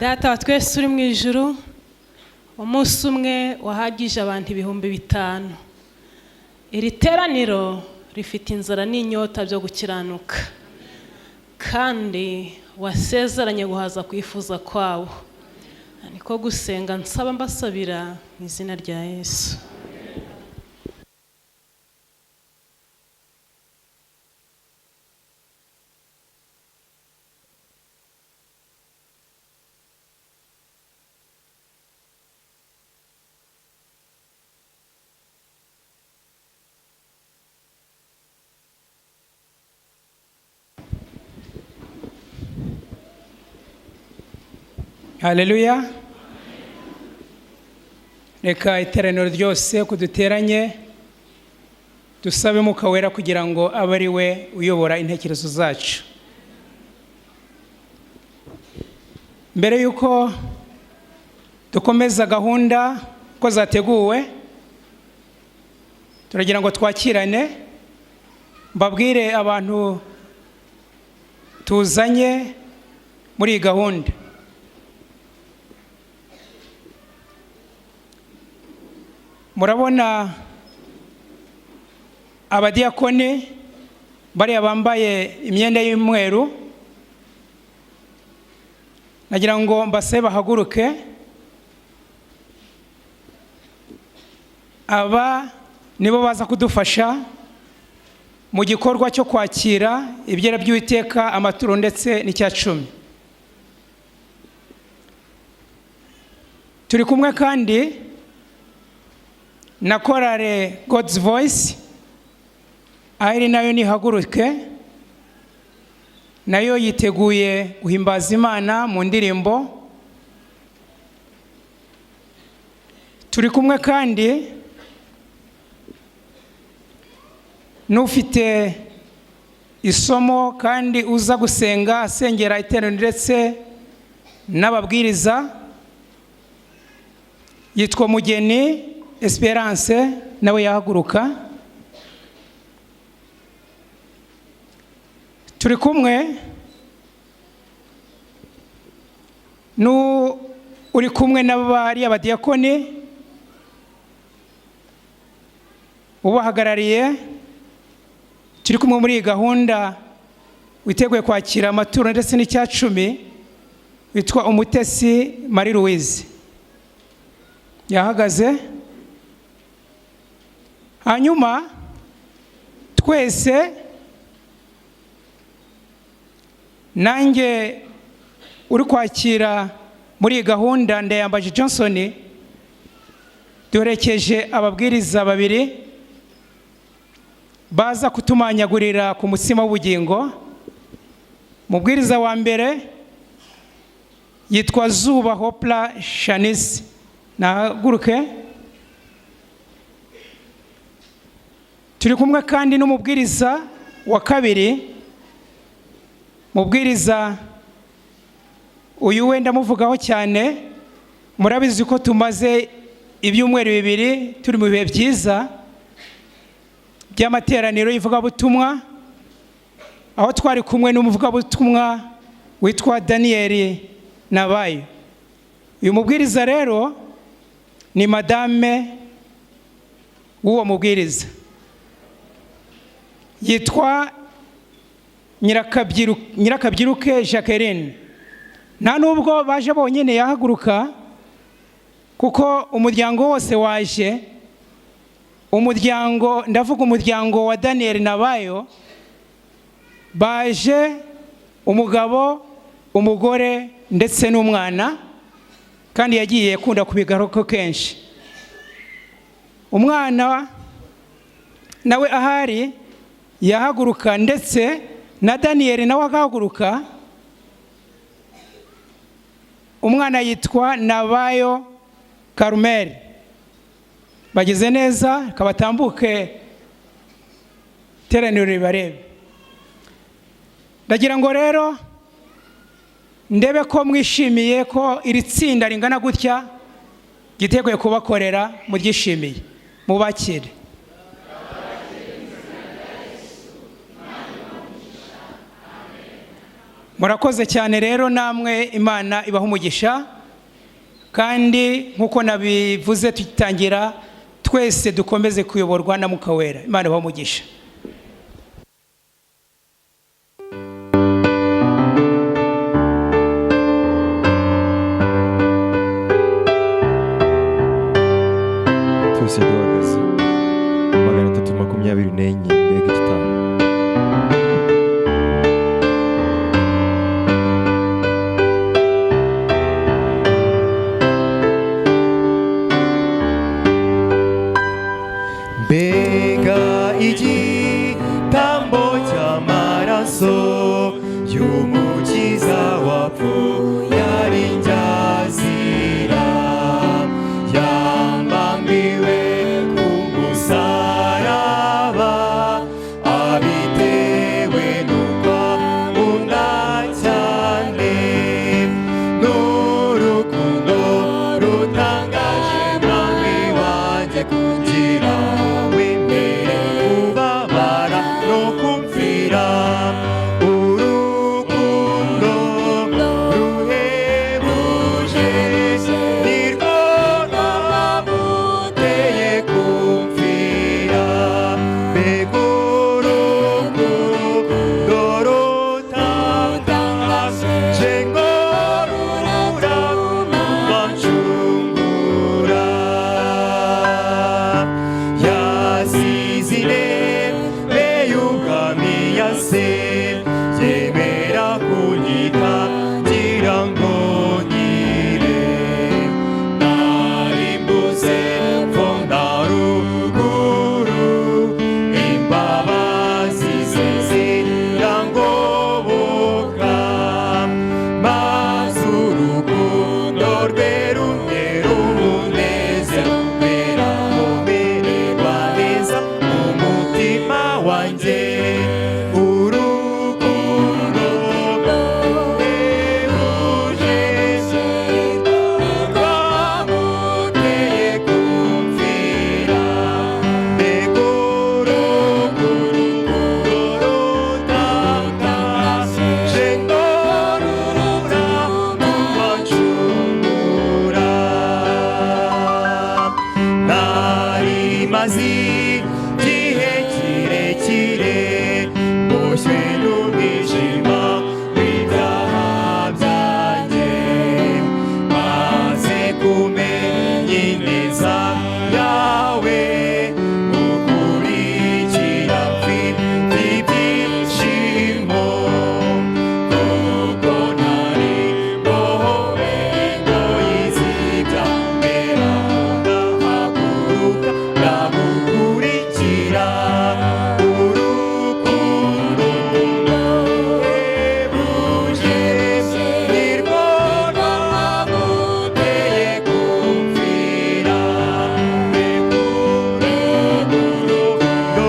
Data wa twese uri mu ijuru, umunsi umwe wahagije abantu 5,000. Iri teraniro rifite inzara n'inyota byo gukiranuka, kandi wasezeranye guhaza kwifuza kwawo. Niko gusenga nsaba mbasabira mu izina rya Yesu. Haleluya. Reka iteraniro ryose kuduteranye dusabe Mwuka Wera kugira ngo abe ari we uyobora intekerezo zacu. Mbere yuko dukomeza gahunda ko zateguwe, turagira ngo twakirane, mbabwire abantu tuzanye muri iyi gahunda. Murabona abadiyakoni bariya bambaye imyenda y'umweru, nagira ngo mbasabe bahaguruke. Aba nibo baza kudufasha mu gikorwa cyo kwakira ibyera by'Uwiteka, amaturo ndetse n'icyacumi. Turi kumwe kandi na korale God's Voice, ari nayo nihaguruke, nayo yiteguye guhimbaza Imana mu ndirimbo. Turi kumwe kandi n'ufite isomo kandi uza gusenga asengera iteraniro ndetse n'ababwiriza, yitwa Mugeni Esperance, nawe yahaguruka. Turi kumwe uri kumwe n'abari abadiyakoni ubahagarariye. Turi kumwe muri iyi gahunda witeguye kwakira amaturo ndetse n'icyacumi, witwa Umutesi Marie Louise, yahagaze. Hanyuma twese, nanjye uri kwakira muri iyi gahunda Ndayambaje Johnson, duherekeje ababwiriza babiri baza kutumanyagurira ku mutsima w'ubugingo. Mubwiriza wa mbere yitwa Zuba Hopla Shanice, nahaguruke. Turi kumwe kandi n'umubwiriza wa kabiri. Mubwiriza uyu wenda muvugaho cyane, murabizi ko tumaze ibyumweru 2 turi mu bihe byiza by'amateraniro y'ivugabutumwa, aho twari kumwe n'umuvugabutumwa witwa Daniel Nabayo. Uyu mubwiriza rero ni madame w'uwo mubwiriza, yitwa Nyirakabyiruke Jacqueline. Nta nubwo baje bonyine yahaguruka, kuko umuryango wose waje. Umuryango, ndavuga umuryango wa Daniel Nabayo, baje umugabo, umugore ndetse n'umwana, kandi yagiye kunda kubigaruka kenshi. Umwana nawe ahari yahaguruka, ndetse na Daniel nawe agahaguruka. Umwana yitwa Nabayo Carmel. Bagize neza, kabatambuke teraniro ribarebe. Ndagira ngo rero ndebe ko mwishimiye ko iri tsinda ringana gutya giteguye kubakorera, muryishimiye. Mubakire. murakoze cyane rero, namwe Imana ibaha umugisha, kandi nkuko nabivuze tugitangira, twese dukomeze kuyoborwa na Mwuka Wera. Imana ibaha umugisha. Twese duhagaze 324 mbega igitabo. Mbega igitambo cy'amaraso y'umukiza wapfuye ari njyazira, yambambiwe ku musaraba, abitewe n'uko akunda cyane, n'urukundo rutangaje mwami wanjye, kugira wemere kubabara no kumvira. Urukundo ruhebuje nirwo rwamuteye kumvira. Mbega urukundo rutangaje ngo rurancungura. Yasize intebe y'ubwami yase, yemera kunyita ngira ngo nkire. Narimbuze mfonda ruguru, imbabazi ze zirangoboka, maze urukundo rwe runtera umunezero, mererwa neza mu mutima wanjye. Urukundo ruhebuje rwamuteye kumvira. Mbega urukundo rutangaje ngo rurancungura. Nari maze igihe kirekire mboshywe n'umwijima w'ibyaha byanjye, maze kumenya ineza yawe, ukurikira mfite ibyishimo, kuko nari mbohowe ingoyi z'ibyaha, ndahaguruka ndagukurikira. Urukundo ruhebuje nirwo rwamuteye kumvira. Mbega urukundo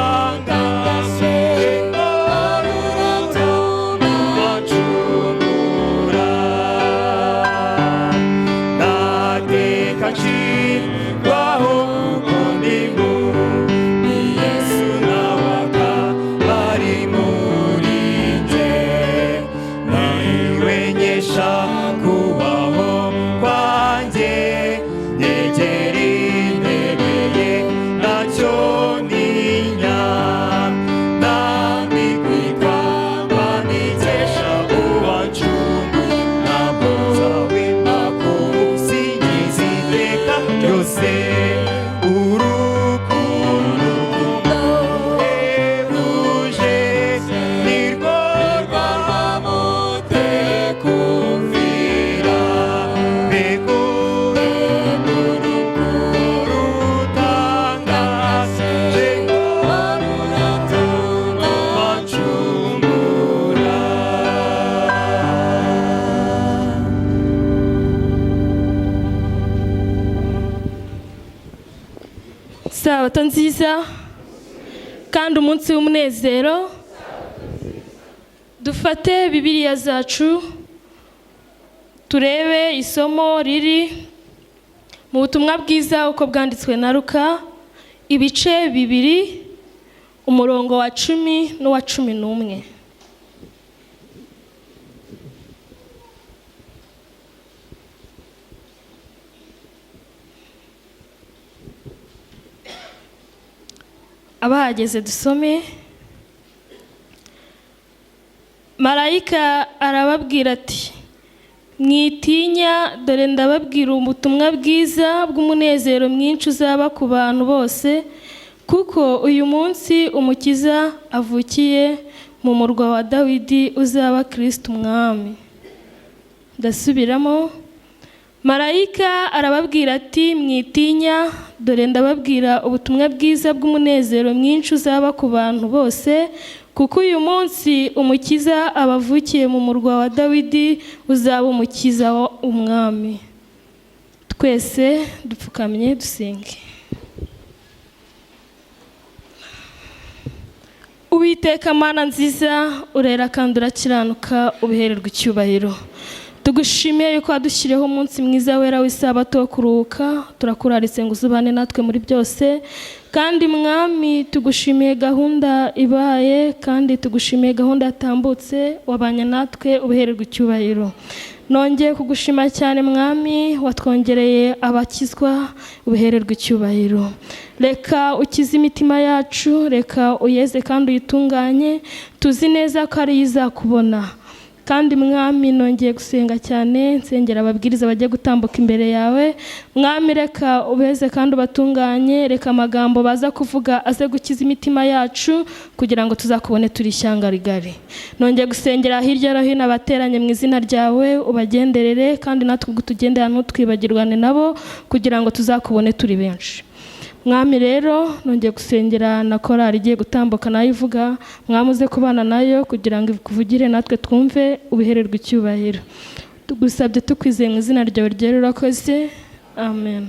rutangaje ngo rurancungura. Ndateka nshirwaho kuko ndi mu Yesu, nawe akaba ari muri njye. Nayimenyesha kubaho kwanjye, negera intebe ye ntacyo ntinya. Nambikwa ikamba nikesha uwancunguye, ntabwo nzahwema kumusingiza iteka ryose. Urukundo ruhebuje nirwo rwamuteye kumvira. Mbega urukundo rutangaje ngo rurancungura. Sabato nziza kandi umunsi w'umunezero. Dufate Bibiliya zacu turebe isomo riri mu butumwa bwiza uko bwanditswe na Luka, ibice 2, umurongo wa 10 n'uwa 11. abahageze dusome. Marayika arababwira ati, mwitinya, dore ndababwira ubutumwa bwiza bw'umunezero mwinshi uzaba ku bantu bose, kuko uyu munsi umukiza avukiye mu murwa wa Dawidi, uzaba Kristo umwami. Ndasubiramo. Marayika arababwira ati, mwitinya, dore ndababwira ubutumwa bwiza bw'umunezero mwinshi uzaba ku bantu bose, kuko uyu munsi umukiza abavukiye mu murwa wa Dawidi, uzaba umukiza umwami. Twese dupfukamye dusenge. Uwiteka Mana nziza, urera kandi urakiranuka, ubihererwa icyubahiro. Tugushimiye yuko wadushyiriyeho umunsi mwiza wera w'isabato wo kuruhuka. Turakuraritse ngo uzubane natwe muri byose, kandi mwami tugushimiye gahunda ibaye, kandi tugushimiye gahunda yatambutse, wabanye natwe, ubihererwa icyubahiro. Nongeye kugushima cyane mwami, watwongereye abakizwa, ubihererwa icyubahiro. Reka ukize imitima yacu, reka uyeze kandi uyitunganye, tuzi neza ko ari izakubona. Kandi mwami nongeye gusenga cyane, nsengera ababwiriza bagiye gutambuka imbere yawe. Mwami reka ubeze kandi ubatunganye, reka amagambo baza kuvuga aze gukiza imitima yacu, kugira ngo tuzakubone turi ishyanga rigari. Nongeye gusengera hirya no hino abateranye mu izina ryawe, ubagenderere, kandi natwe tugendera ntutwibagirwane nabo, kugira ngo tuzakubone turi benshi. Mwami rero nongeye gusengera na korali igiye gutambuka nayo ivuga, mwami uze kubana nayo kugira ngo ikuvugire natwe twumve, ubihererwe icyubahiro. Tugusabye tukwizeye mu izina ryawe ryera, urakoze. Amen.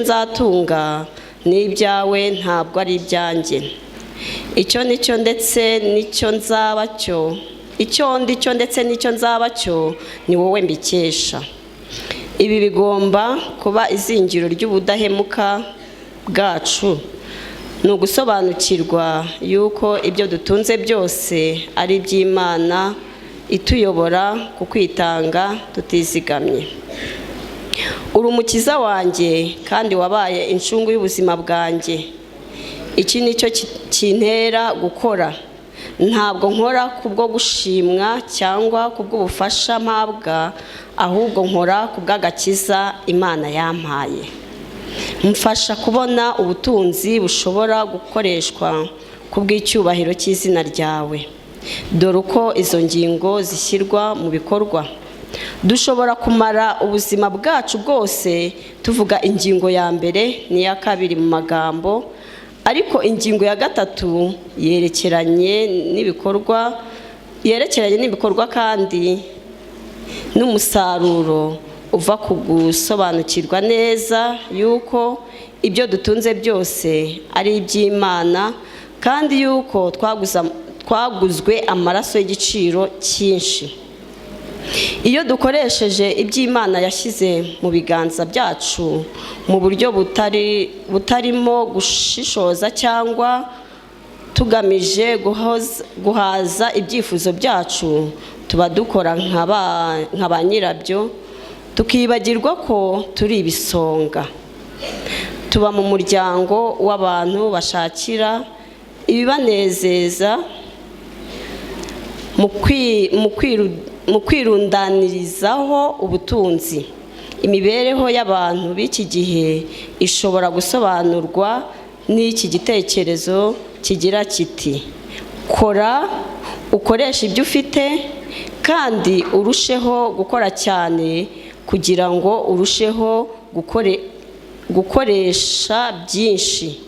nzatunga ni ibyawe ntabwo ari ibyanjye. Icyo nicyo ndetse nicyo nzaba cyo, icyo ndicyo ndetse nicyo nzaba cyo, ni wowe mbikesha. Ibi bigomba kuba izingiro ry'ubudahemuka bwacu, ni ugusobanukirwa yuko ibyo dutunze byose ari iby'Imana ituyobora ku kwitanga tutizigamye. Uri umukiza wanjye kandi wabaye incungu y'ubuzima bwanjye. Iki nicyo kintera gukora. Ntabwo nkora kubwo gushimwa cyangwa kubw'ubufasha mpabwa, ahubwo nkora kubw'agakiza Imana yampaye. Mfasha kubona ubutunzi bushobora gukoreshwa kubw'icyubahiro cy'izina ryawe. Dore uko izo ngingo zishyirwa mu bikorwa. Dushobora kumara ubuzima bwacu bwose tuvuga ingingo ya mbere n'iya kabiri mu magambo, ariko ingingo ya gatatu yerekeranye n'ibikorwa kandi n'umusaruro uva ku gusobanukirwa neza yuko ibyo dutunze byose ari iby'Imana, kandi yuko twaguzwe amaraso y'igiciro cyinshi. Iyo dukoresheje iby'Imana yashyize mu biganza byacu mu buryo butarimo gushishoza cyangwa tugamije guhaza ibyifuzo byacu, tuba dukora nka ba nyirabyo, tukibagirwa ko turi ibisonga. tuba mu muryango w'abantu bashakira ibibanezeza mu kwirundanirizaho ubutunzi. Imibereho y'abantu b'iki gihe ishobora gusobanurwa n'iki gitekerezo kigira kiti: kora ukoresha ibyo ufite kandi urusheho gukora cyane kugira ngo urusheho gukoresha byinshi.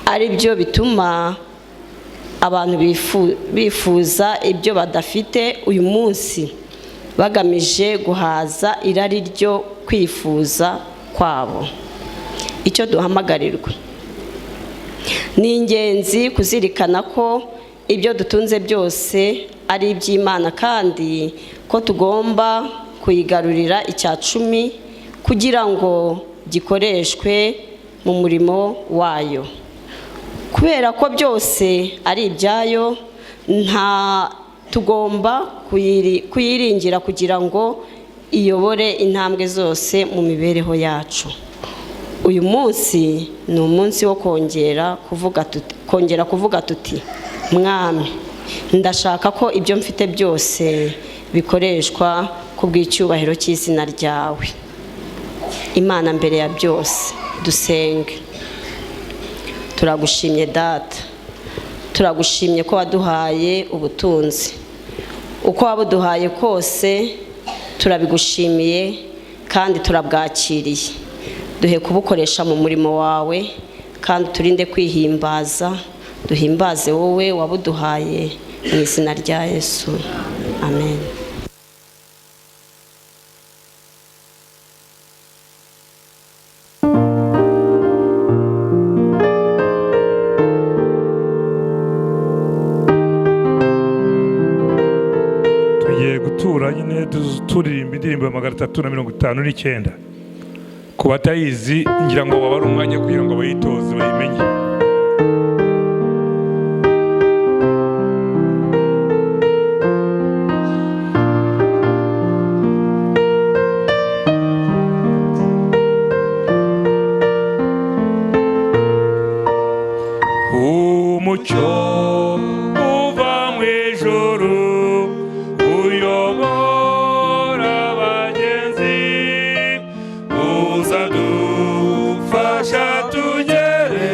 Ari byo bituma abantu bifuza ibyo badafite uyu munsi, bagamije guhaza irari ryo kwifuza kwabo. Icyo duhamagarirwa ni ingenzi kuzirikana ko ibyo dutunze byose ari iby'Imana kandi ko tugomba kuyigarurira icya cumi kugira ngo gikoreshwe mu murimo wayo. Kubera ko byose ari ibyayo, tugomba kuyiringira kugira ngo iyobore intambwe zose mu mibereho yacu. Uyu munsi ni umunsi wo kongera kuvuga tuti: Mwami, ndashaka ko ibyo mfite byose bikoreshwa ku bw'icyubahiro cy'izina ryawe. Imana, mbere ya byose dusenge. Turagushimye Data, turagushimye ko waduhaye ubutunzi. Uko wabuduhaye kose turabigushimiye kandi turabwakiriye. Duhe kubukoresha mu murimo wawe kandi turinde kwihimbaza. Duhimbaze wowe wabuduhaye mu izina rya Yesu. Amen. Turirimba indirimbo ya 359. Ku batayizi ngira ngo babare umwanya kugira ngo bayitoze bayimenye. Umucyo uva mu ijuru uyobora abagenzi, uzadufasha tugere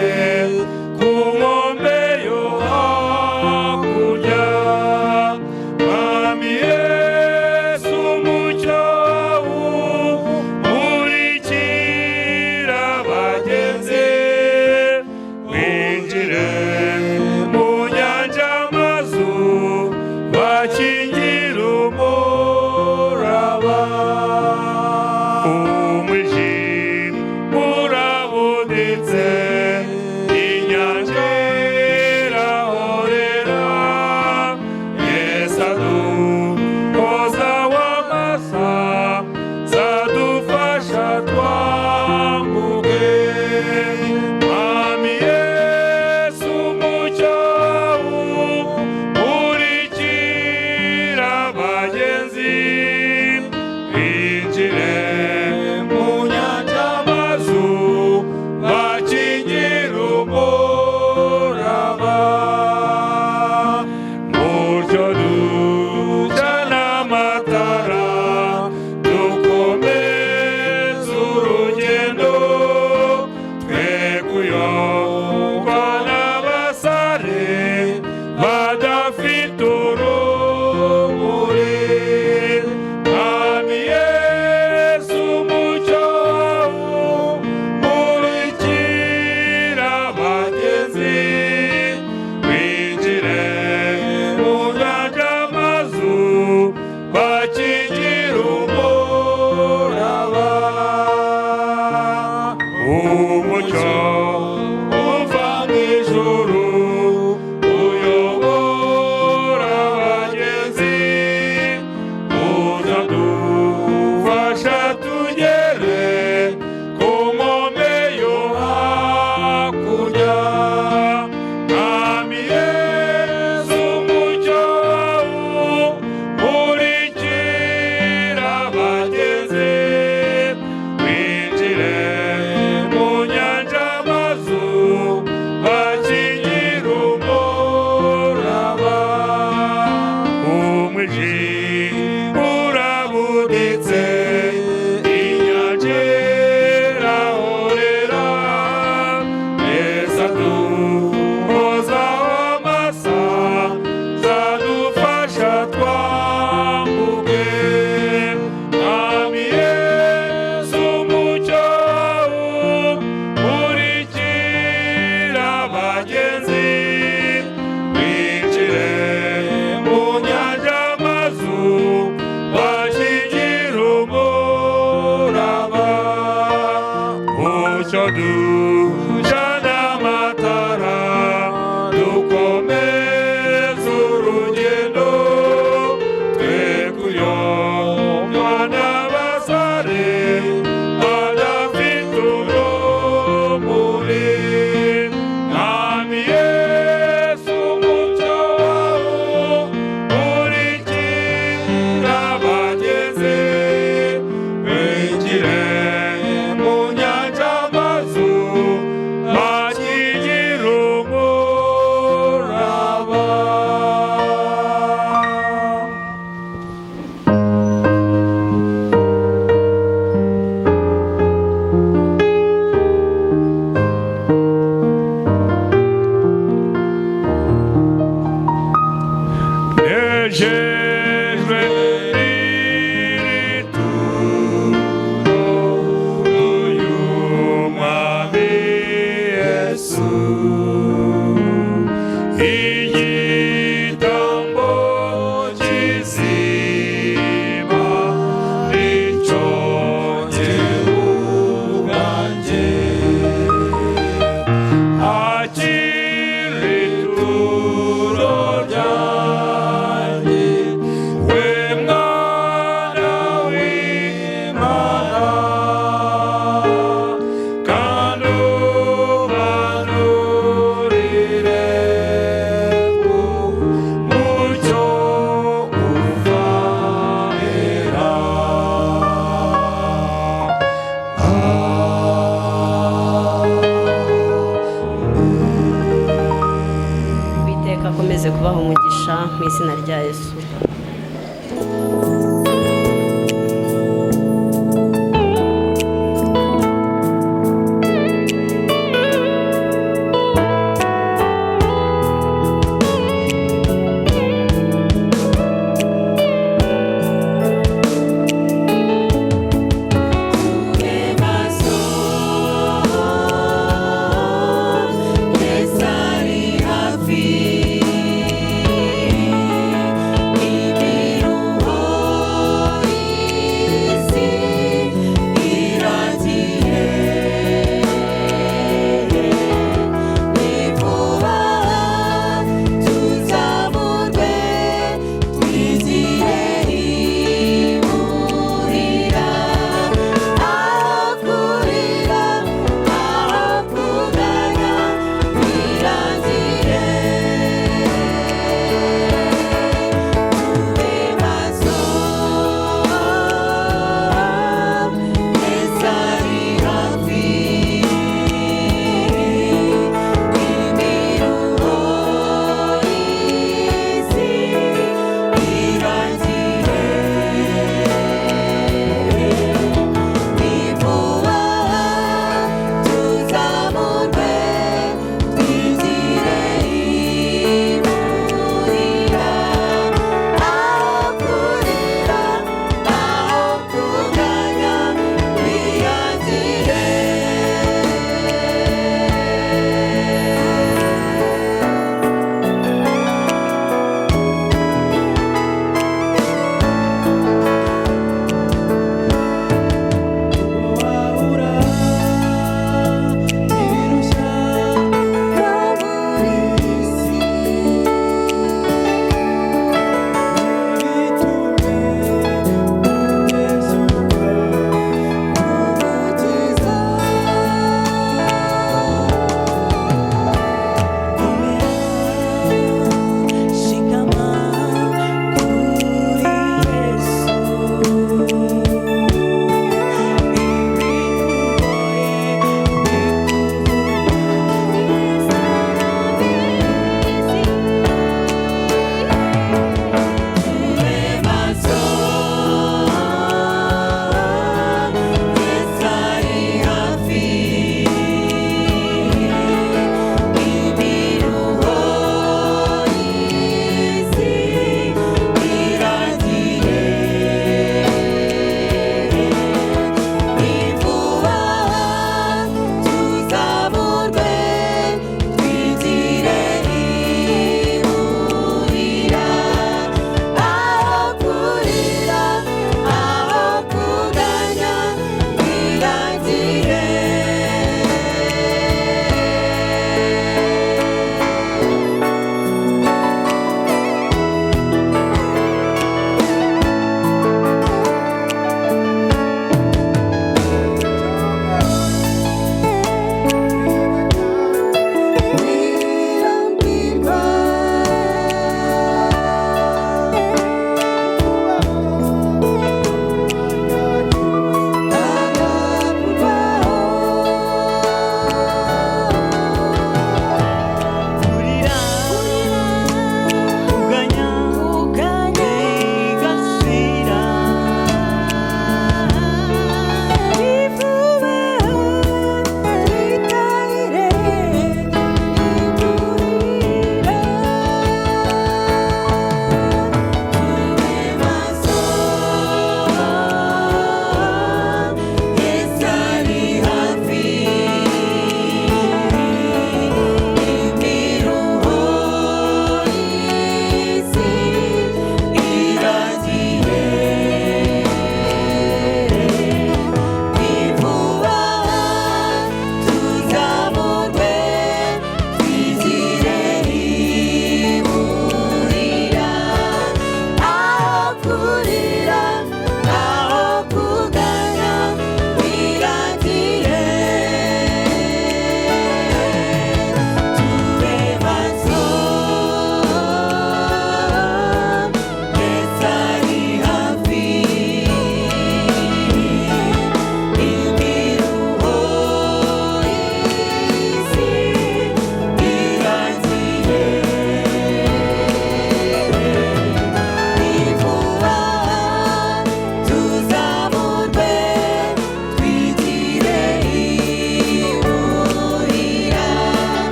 izina rya Yesu. Yes, I have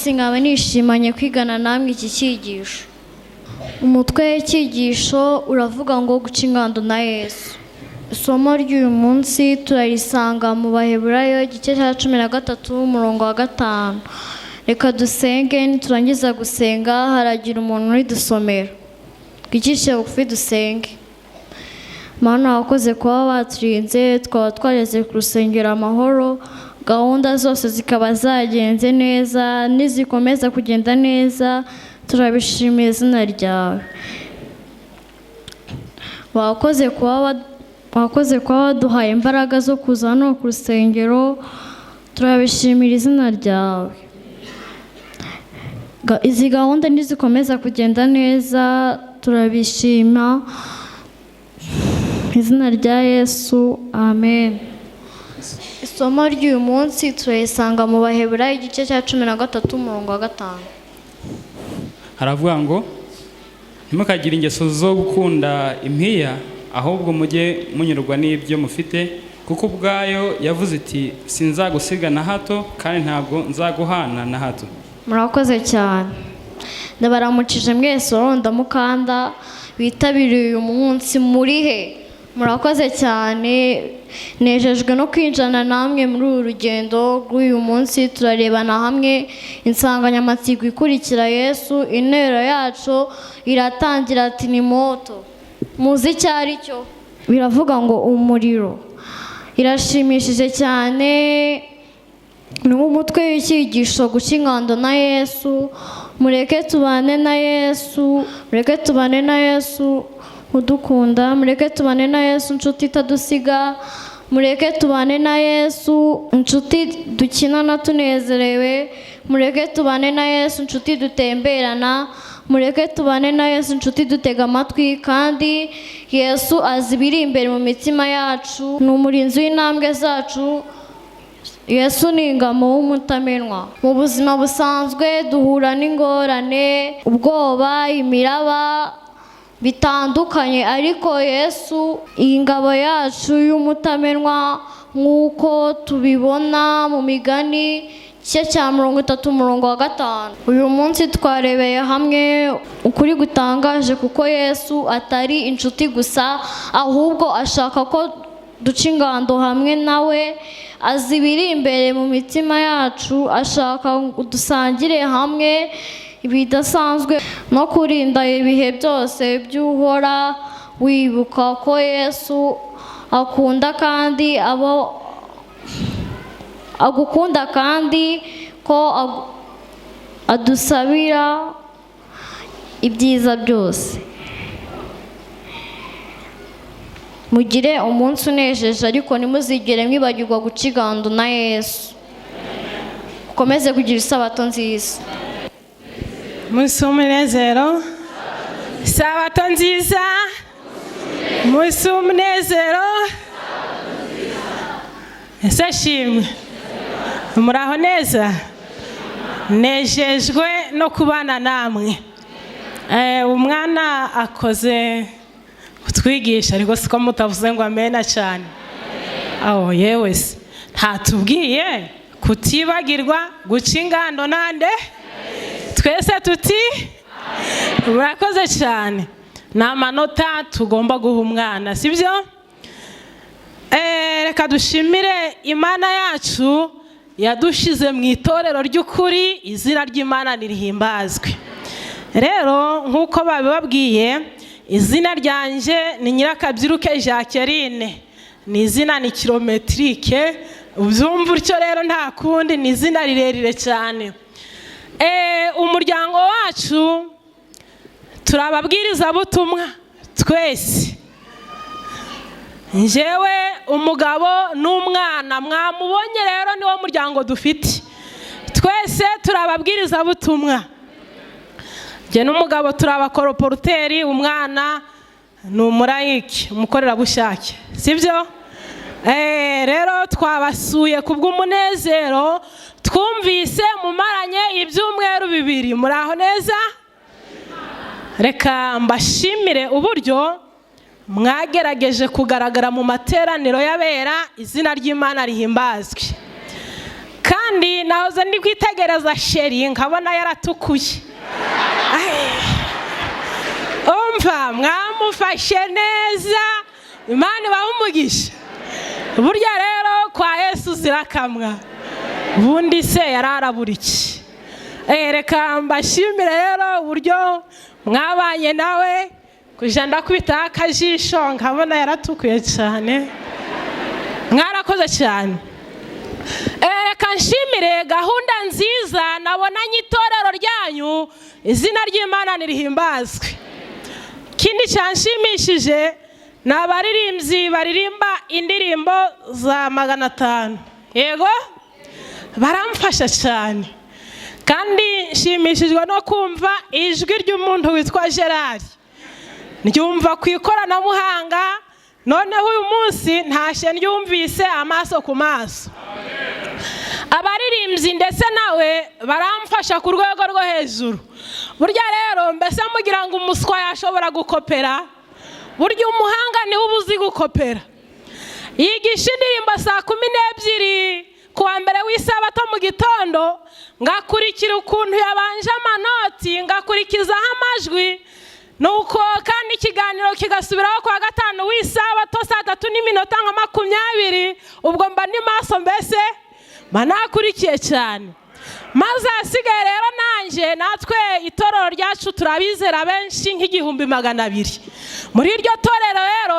munsi nkaba nishimanye kwigana namwe iki cyigisho. Umutwe w'icyigisho uravuga ngo guca ingando na Yesu. Isomo ry'uyu munsi turarisanga mu Baheburayo igice cya 13 umurongo wa 5. Reka dusenge, niturangiza gusenga haragira umuntu uri dusomera. Twicishe bugufi dusenge. Mana wakoze kuba waturinze, twaba twageze ku rusengero amahoro, gahunda zose zikaba zagenze neza, nizikomeza kugenda neza, turabishimiye izina ryawe. Wakoze kuba waduhaye imbaraga zo kuza no ku rusengero, turabishimira izina ryawe. Izi gahunda nizikomeza kugenda neza, turabishima izina rya Yesu, amen. Isomo ry'uyu munsi turayisanga mu Baheburayo igice cya 13 umurongo wa 5. Haravuga ngo ntimukagire ingeso zo gukunda impiya, ahubwo mujye munyurwa n'ibyo mufite, kuko ubwayo yavuze iti sinzagusiga na hato kandi ntabwo nzaguhana na hato. Murakoze cyane. Ndabaramukije mwese Ronda Mukanda bitabiriye uyu munsi muri he. Murakoze cyane, nejejwe no kwinjana namwe muri uru rugendo rw'uyu munsi. Turarebana hamwe insanganyamatsiko ikurikira Yesu. Intero yacu iratangira ati ni moto. Muzi icyo ari cyo? Biravuga ngo umuriro. Irashimishije cyane. Ni umutwe w'icyigisho guca ingando na Yesu. Mureke tubane na Yesu, mureke tubane na Yesu udukunda, mureke tubane na Yesu inshuti itadusiga, mureke tubane na Yesu inshuti dukinana tunezerewe, mureke tubane na Yesu inshuti dutemberana, mureke tubane na Yesu inshuti dutega amatwi, kandi Yesu azi ibiri imbere mu mitima yacu, ni umurinzi w'intambwe zacu. Yesu ni ingamo w'umutamenwa. Mu buzima busanzwe duhura n'ingorane, ubwoba, imiraba bitandukanye, ariko Yesu ingabo yacu y'umutamenwa, nk'uko tubibona mu Migani igice cya 30 umurongo wa 5. Uyu munsi twarebeye hamwe ukuri gutangaje, kuko Yesu atari inshuti gusa, ahubwo ashaka ko duca ingando hamwe nawe. Azi ibiri imbere mu mitima yacu, ashaka dusangire hamwe ibidasanzwe no kurinda ibihe byose by'uhora wibuka ko Yesu akunda kandi agukunda, kandi ko adusabira ibyiza byose. Mugire umunsi unejeje, ariko ntimuzigere mwibagirwa guca ingando na Yesu. Ukomeze kugira isabato nziza. Umunsi w'umunezero, isabato nziza, umunsi w'umunezero. Ese ashimwe, muraho neza? Nejejwe no kubana namwe. Umwana akoze kutwigisha, ariko siko mutavuze ngo amena cyane. Aho yewe se ntatubwiye kutibagirwa guca ingando nande? Twese tuti murakoze cyane. Ni amanota tugomba guha umwana, sibyo? Reka dushimire Imana yacu yadushize mu itorero ry'ukuri. Izina ry'Imana nirihimbazwe. Rero nk'uko babibabwiye, izina ryanje ni Nyirakabyiruke Jacqueline. Ni izina ni kilometrike, ubyumva utyo rero nta kundi, ni izina rirerire cyane. Umuryango wacu turababwiriza butumwa twese. Njyewe umugabo n'umwana mwamubonye, rero niwo muryango dufite. Twese turababwiriza butumwa. Njye n'umugabo turabakoroporuteri, umwana ni umurayiki, umukorerabushake, sibyo? Rero twabasuye kubw'umunezero, twumvise mumaranye ibyumweru 2. Muraho neza? Reka mbashimire uburyo mwagerageje kugaragara mu materaniro y'abera. Izina ry'Imana rihimbazwe. kandi nahoze ndi kwitegereza sheri nkabona yaratukuye. Umva mwamufashe neza, Imana ibahe umugisha. Burya rero kwa Yesu zirakamwa, ubundi se yararabura iki? Reka mbashimire rero uburyo mwabanye nawe, kuja ndakubita akajisho nkabona yaratukuye cyane, mwarakoze cyane. Reka nshimire gahunda nziza nabonanye itorero ryanyu, izina ry'Imana nirihimbazwe. Ikindi cyanshimishije ni abaririmbyi baririmba indirimbo za 500. Yego baramfasha cyane, kandi nshimishijwe no kumva ijwi ry'umuntu witwa Gerard, ndyumva ku ikoranabuhanga, noneho uyu munsi ntashye ndyumvise amaso ku maso. Abaririmbyi ndetse nawe baramfasha ku rwego rwo hejuru. Burya rero mbese mugira ngo umuswa yashobora gukopera, burya umuhanga niwe ubuzi gukopera. Yigisha indirimbo saa 12 kuwa mbere w'isabato mu gitondo, ngakurikira ukuntu yabanje amanoti, ngakurikizaho amajwi, nuko kandi ikiganiro kigasubiraho kuwa gatanu w'isabato saa 3:20, ubwo mba ni maso mbese manakurikiye cyane. Maze asigaye rero nanje natwe itorero ryacu turabizera benshi nk'igihumbi 200. Muri iryo torero rero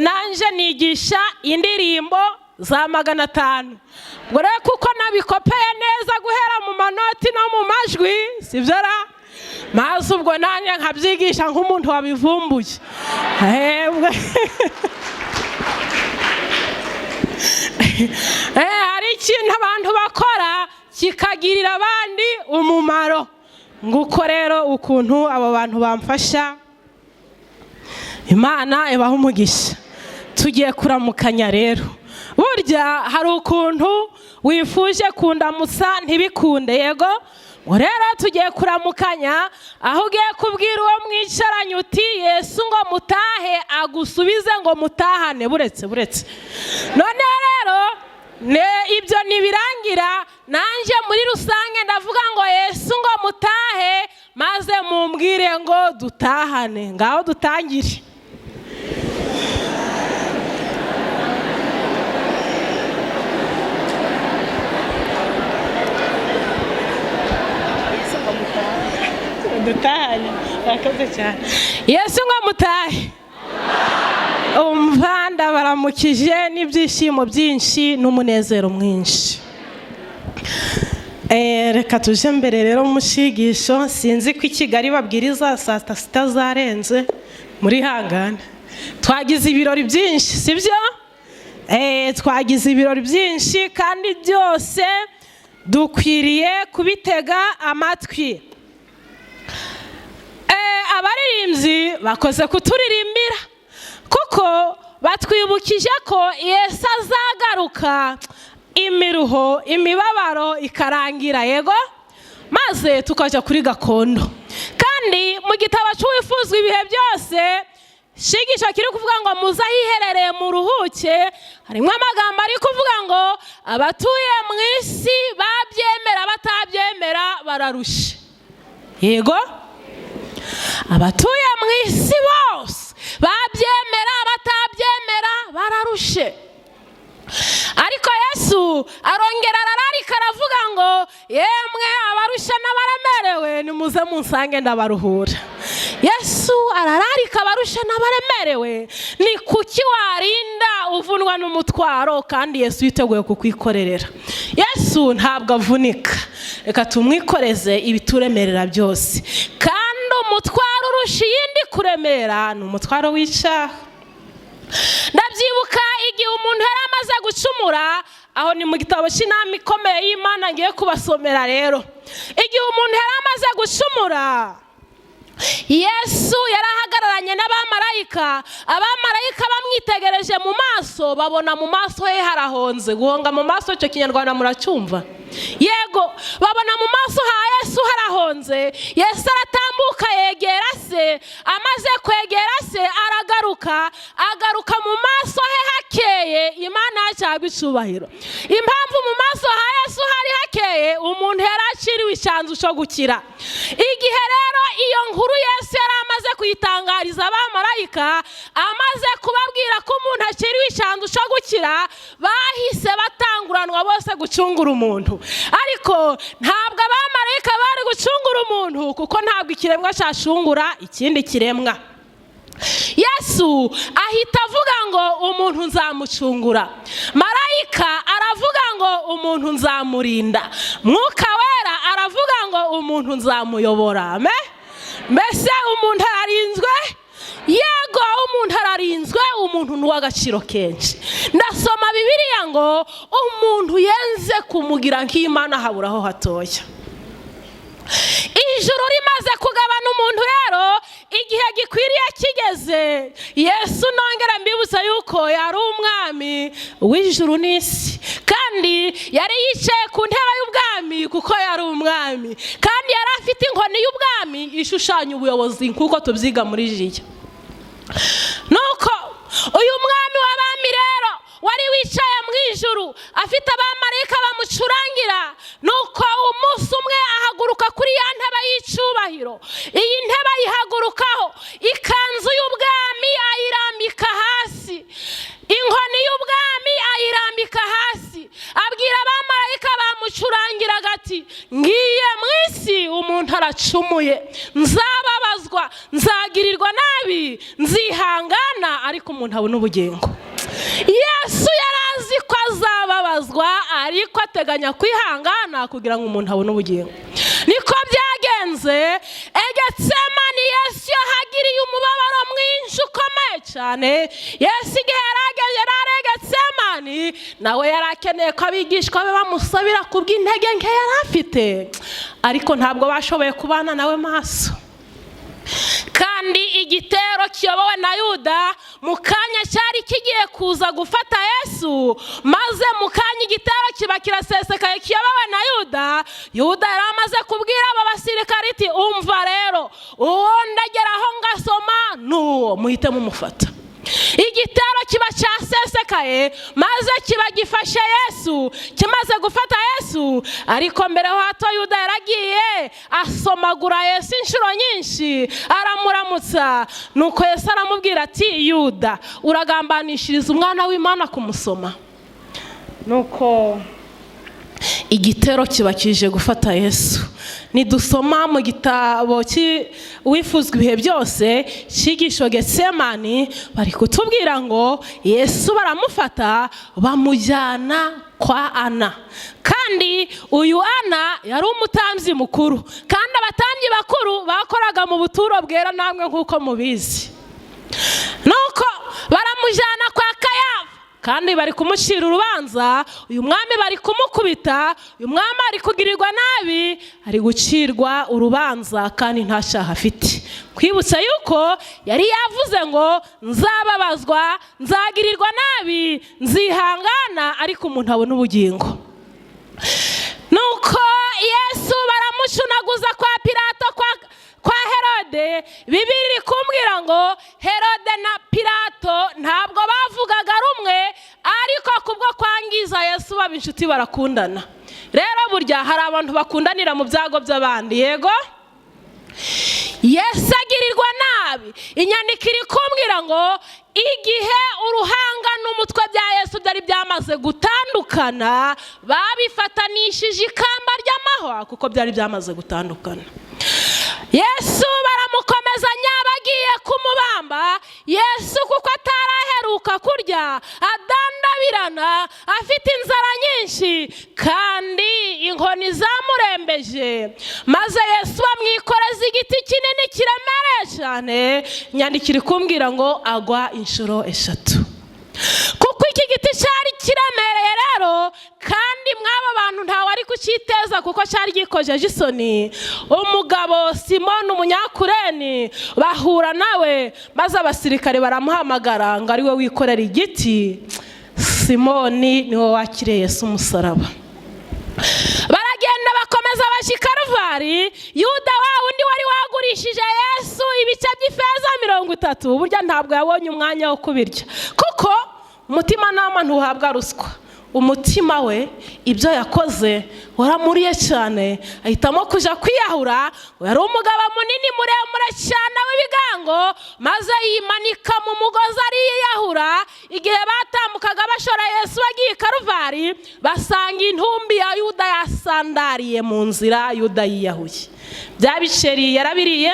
nanje nigisha indirimbo za 500. Ubwo rero kuko nabikopeye neza guhera mu manoti no mu majwi, sibyo ra? Maze ubwo nanje nkabyigisha nk'umuntu wabivumbuye. Hari ikintu abantu bakora kikagirira abandi umumaro. Nguko rero ukuntu abo bantu bamfasha, Imana ibahe umugisha. Tugiye kuramukanya rero. Burya hari ukuntu wifuje kundamutsa ntibikunde. Yego rero tugiye kuramukanya, aho ugiye kubwira uwo mwicaranye uti Yesu ngo mutahe, agusubize ngo mutahane. Buretse none rero ibyo nibirangira, nanje muri rusange ndavuga ngo Yesu ngo mutahe, maze mumbwire ngo dutahane. Ngaho dutangire. Dutahane. Yakoze cyane. Yesu ngo mutahe. Umva ndabaramukije n'ibyishimo byinshi n'umunezero mwinshi. Reka tuje mbere rero mushigisho. Sinzi ko i Kigali babwiriza saa 6 zarenze, muri hangana. Twagize ibirori byinshi, sibyo? Twagize ibirori byinshi kandi byose dukwiriye kubitega amatwi. Abaririmbyi bakoze kuturirimbira, kuko batwibukije ko Yesu azagaruka, imiruho imibabaro ikarangira. Yego maze tukaja kuri gakondo. Kandi mu gitabo cy'uwifuzwa ibihe byose, shigisho kiri kuvuga ngo muzahiherereye mu ruhuke, harimo amagambo ari kuvuga ngo abatuye mu isi babyemera batabyemera bararusha. Yego abatuye mu isi bose babyemera batabyemera bararushe. Ariko Yesu arongera arararika aravuga ngo yemwe abarusha n'abaremerewe nimuze munsange ndabaruhura. Yesu arararika abarusha n'abaremerewe. Ni kuki warinda uvunwa n'umutwaro kandi Yesu yiteguye kukwikorerera? Yesu ntabwo avunika. Reka tumwikoreze ibituremerera byose. Kandi umutwaro urusha iyindi kuremera ni umutwaro w'icyaha. Ndabyibuka igihe umuntu yari amaze gucumura, aho ni mu gitabo cy'inama ikomeye y'Imana ngiye kubasomera rero. Igihe umuntu yari amaze gucumura, Yesu yarahagararanye n'abamarayika, abamarayika bamwitegereje mu maso, babona mu maso he harahonze. Guhonga mu maso icyo kinyarwanda muracyumva? Yego, babona mu maso ha Yesu harahonze. Yesu aratambuka yegera se, amaze kwegera se agaruka mu maso he hakeye. Imana yacu icyubahiro. Impamvu mu maso ha Yesu hari hakeye, umuntu yaraciriwe icyanzu cyo gukira. Igihe rero iyo nkuru Yesu yari amaze kuyitangariza abamarayika, amaze kubabwira ko umuntu akiriwe icyanzu cyo gukira, bahise batanguranwa bose gucungura umuntu. Ariko ntabwo abamarayika bari gucungura umuntu, kuko ntabwo ikiremwa cyashungura ikindi kiremwa. Yesu ahita avuga ngo umuntu nzamucungura, marayika aravuga ngo umuntu nzamurinda, Mwuka Wera aravuga ngo umuntu nzamuyobora. Mbese umuntu ararinzwe? Yego, umuntu ararinzwe. Umuntu ni uw'agaciro kenshi. Ndasoma Bibiliya ngo umuntu yenze kumugira nk'Imana haburaho hatoya. Ijuru rimaze kugabana umuntu rero, igihe gikwiriye kigeze, Yesu nongera mbibutsa yuko yari umwami w'ijuru n'isi, kandi yari yicaye ku ntebe y'ubwami kuko yari umwami, kandi yari afite inkoni y'ubwami ishushanya ubuyobozi nk'uko tubyiga muri Jiya. Nuko uyu mwami w'abami rero wari wicaye mu ijuru, afite abamarayika bamucurangira. Nuko umunsi umwe ahaguruka kuri ya ntebe y'icyubahiro. Iyi ntebe ayihagurukaho, ikanzu y'ubwami ayirambika hasi, inkoni y'ubwami ayirambika hasi. Abwira abamarayika bamucurangiraga ati, ngiye mu isi umuntu aracumuye, nzababazwa, nzagirirwa nabi, nzihangana, ariko umuntu abona ubugingo. Yesu yarazi ko azababazwa, ariko ateganya kwihangana kugira ngo umuntu abone ubugingo. Niko byagenze. Getsemani Yesu yahagiriye umubabaro mwinshi ukomeye cyane. Yesu igihe yarageze ari Getsemani, nawe yarakeneye ko abigishwa be bamusabira kubw'intege nke yari afite, ariko ntabwo bashoboye kubana nawe maso. Kandi igitero kiyobowe na Yuda mu kanya cyari kigiye kuza gufata Yesu, maze mu kanya igitero kiba kirasesekaye kiyobowe na Yuda. Yuda yari amaze kubwira aba basirikare iti, umva rero, uwo ndageraho ngasoma n'uwo muhite mumufata. Igitero kiba cyasesekaye, maze kiba gifashe Yesu. Kimaze gufata Yesu, ariko mbere ho hato Yuda yaragiye asomagura Yesu inshuro nyinshi, aramuramutsa. Nuko Yesu aramubwira ati, Yuda, uragambanishiriza umwana w'Imana kumusoma? Nuko igitero kiba kije gufata Yesu. Nidusoma mu gitabo wifuzwa ibihe byose cyigisho Getsemani, bari kutubwira ngo Yesu baramufata bamujyana kwa Ana. Kandi uyu Ana yari umutambyi mukuru, kandi abatambyi bakuru bakoraga mu buturo bwera, namwe nk'uko mubizi. Nuko baramujyana kwa Kayafa, kandi bari kumucira urubanza. Uyu mwami bari kumukubita, uyu mwami ari kugirirwa nabi, ari gucirwa urubanza kandi nta cyaha afite. Kwibutsa yuko yari yavuze ngo nzababazwa, nzagirirwa nabi, nzihangana, ariko umuntu abona ubugingo. Nuko Yesu baramucunaguza kwa Pilato, kwa Herode. Bibiliya iri kumbwira ngo Herode na Pilato ntabwo bavugaga rumwe, ariko kubwo kwangiza Yesu baba inshuti barakundana. Rero burya hari abantu bakundanira mu byago by'abandi. Yego, Yesu agirirwa nabi. Inyandiko iri kumbwira ngo igihe uruhanga n'umutwe bya Yesu byari byamaze gutandukana, babifatanishije ikamba ry'amahwa kuko byari byamaze gutandukana. Yesu baramukomezanya bagiye kumubamba. Yesu kuko ataraheruka kurya, adandabirana, afite inzara nyinshi, kandi inkoni zamurembeje, maze Yesu bamwikoreza igiti kinini kiremereye cyane. Inyandiko iri kumbwira ngo agwa inshuro 3. Kuko iki giti cyari kiremereye rero, kandi mwaba bantu ntawe ari kucyiteza kuko cyari gikojeje isoni, umugabo Simoni umunyakureni bahura nawe, maze abasirikare baramuhamagara ngo ari we wikorera igiti. Simoni niwe wakiriye Yesu umusaraba. Baragenda bakomeza bashya i Karuvari. Yuda wa wundi wari wagurishije Yesu ibice by'ifeza 30, burya ntabwo yabonye umwanya wo kubirya, kuko umutima nama ntuhabwa ruswa. Umutima we ibyo yakoze waramuriye cyane, ahitamo kuja kwiyahura. Yari umugabo munini muremure cyane w'ibigango, maze yimanika mu mugozi ariyahura. Igihe batambukaga bashora Yesu bagiye i Karuvari, basanga intumbi ya Yuda yasandariye mu nzira. Yuda yiyahuye. Bya biceri yarabiriye?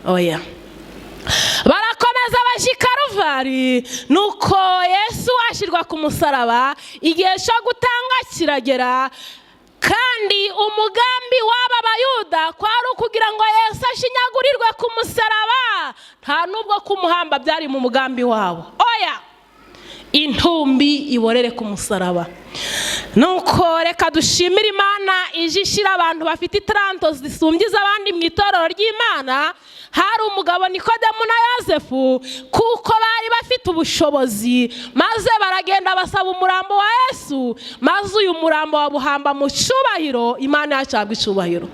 Oya. Barakomeza bashya i Karuvari, nuko Yesu ashirwa ku musaraba. Igihe cyo gutanga kiragera, kandi umugambi w'aba bayuda kwari ukugira ngo Yesu ashinyagurirwe ku musaraba, nta nubwo kumuhamba byari mu mugambi wabo. Oya, intumbi iborere ku musaraba. Nuko reka dushimire Imana ije ishira abantu bafite itaranto zisumbyiza abandi mu itorero ry'Imana. Hari umugabo Nikodemu na Yosefu, kuko bari bafite ubushobozi, maze baragenda basaba umurambo wa Yesu, maze uyu murambo wabuhamba mu cyubahiro. Imana yacabwa icyubahiro,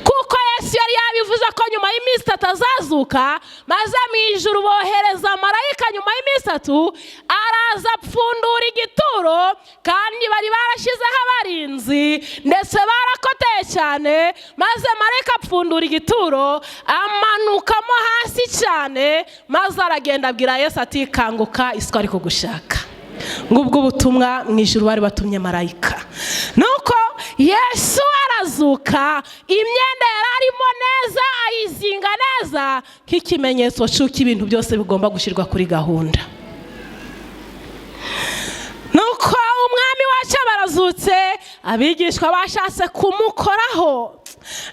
kuko Yesu yari yabivuze ko nyuma y'iminsi 3 azazuka, maze mu ijuru bohereza marayika nyuma y'iminsi 3, araza apfundura igituro. Kandi bari barashyizeho abarinzi ndetse barakoteye cyane, maze marayika apfundura igituro, amanukamo hasi cyane, maze aragenda abwira Yesu ati kanguka, isuka ari kugushaka. Ngubwo ubutumwa mu ijuru bari batumye marayika. Nuko Yesu arazuka, imyenda yari arimo neza ayizinga neza, nk'ikimenyetso cy'uko ibintu byose bigomba gushyirwa kuri gahunda. Nuko umwami wacu barazutse, abigishwa bashatse kumukoraho.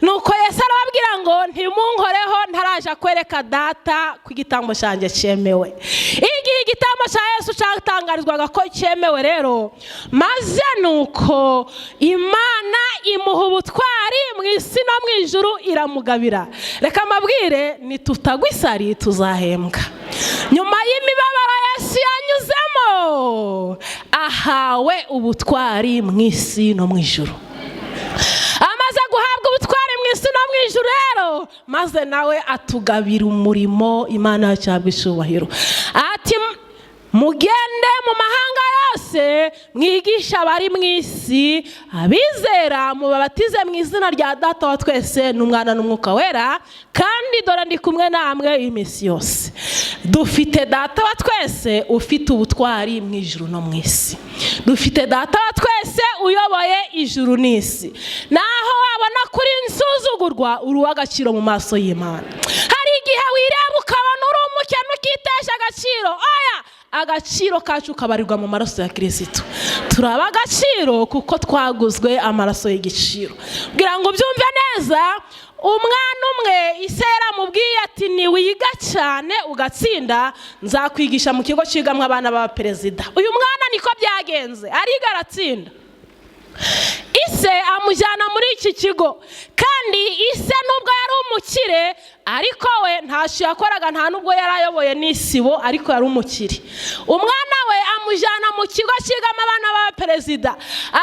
Nuko Yesu arababwira ngo ntimunkoreho ntaraje kwereka data ko igitambo cyanjye cyemewe. Igihe igitambo cya Yesu cyatangarizwaga ko cyemewe rero, maze nuko Imana imuha ubutwari mu isi no mu ijuru iramugabira. Reka mbabwire, nitutagwa isari tuzahembwa. Nyuma y'imibabaro Yesu yanyuzemo, ahawe ubutwari mu isi no mu ijuru. Amaze guhabwa ubutwari mu isi no mu ijuru rero, maze nawe atugabira umurimo. Imana yacabwa icyubahiro. Ati mugende mu mahanga yose, mwigisha abari mu isi, abizera mubabatize mu izina rya Data wa twese n'Umwana n'Umwuka wera, kandi dore ndi kumwe namwe iminsi yose. Dufite Data wa twese ufite ubutwari mu ijuru no mu isi. Dufite Data wa twese uyoboye ijuru n'isi. Naho wabona kuri insuzugurwa, uri uw'agaciro mu maso y'Imana. Hari igihe wireba ukabona uri umukene ukitesha agaciro. Oya, agaciro kacu kabarirwa mu maraso ya Kristo. Turaba agaciro kuko twaguzwe amaraso y'igiciro. Kugira ngo byumve neza, umwana umwe ise yaramubwiye ati niwiga cyane ugatsinda, nzakwigisha mu kigo cyigamwe abana b'abaperezida. Uyu mwana niko byagenze, ariga aratsinda. Ise amujyana muri iki kigo, kandi ise nubwo yari umukire, ariko we ntacyo yakoraga, nta nubwo yari ayoboye n'isibo, ariko yari umukire. Umwana we amujyana mu kigo cyigamo abana b'abaperezida.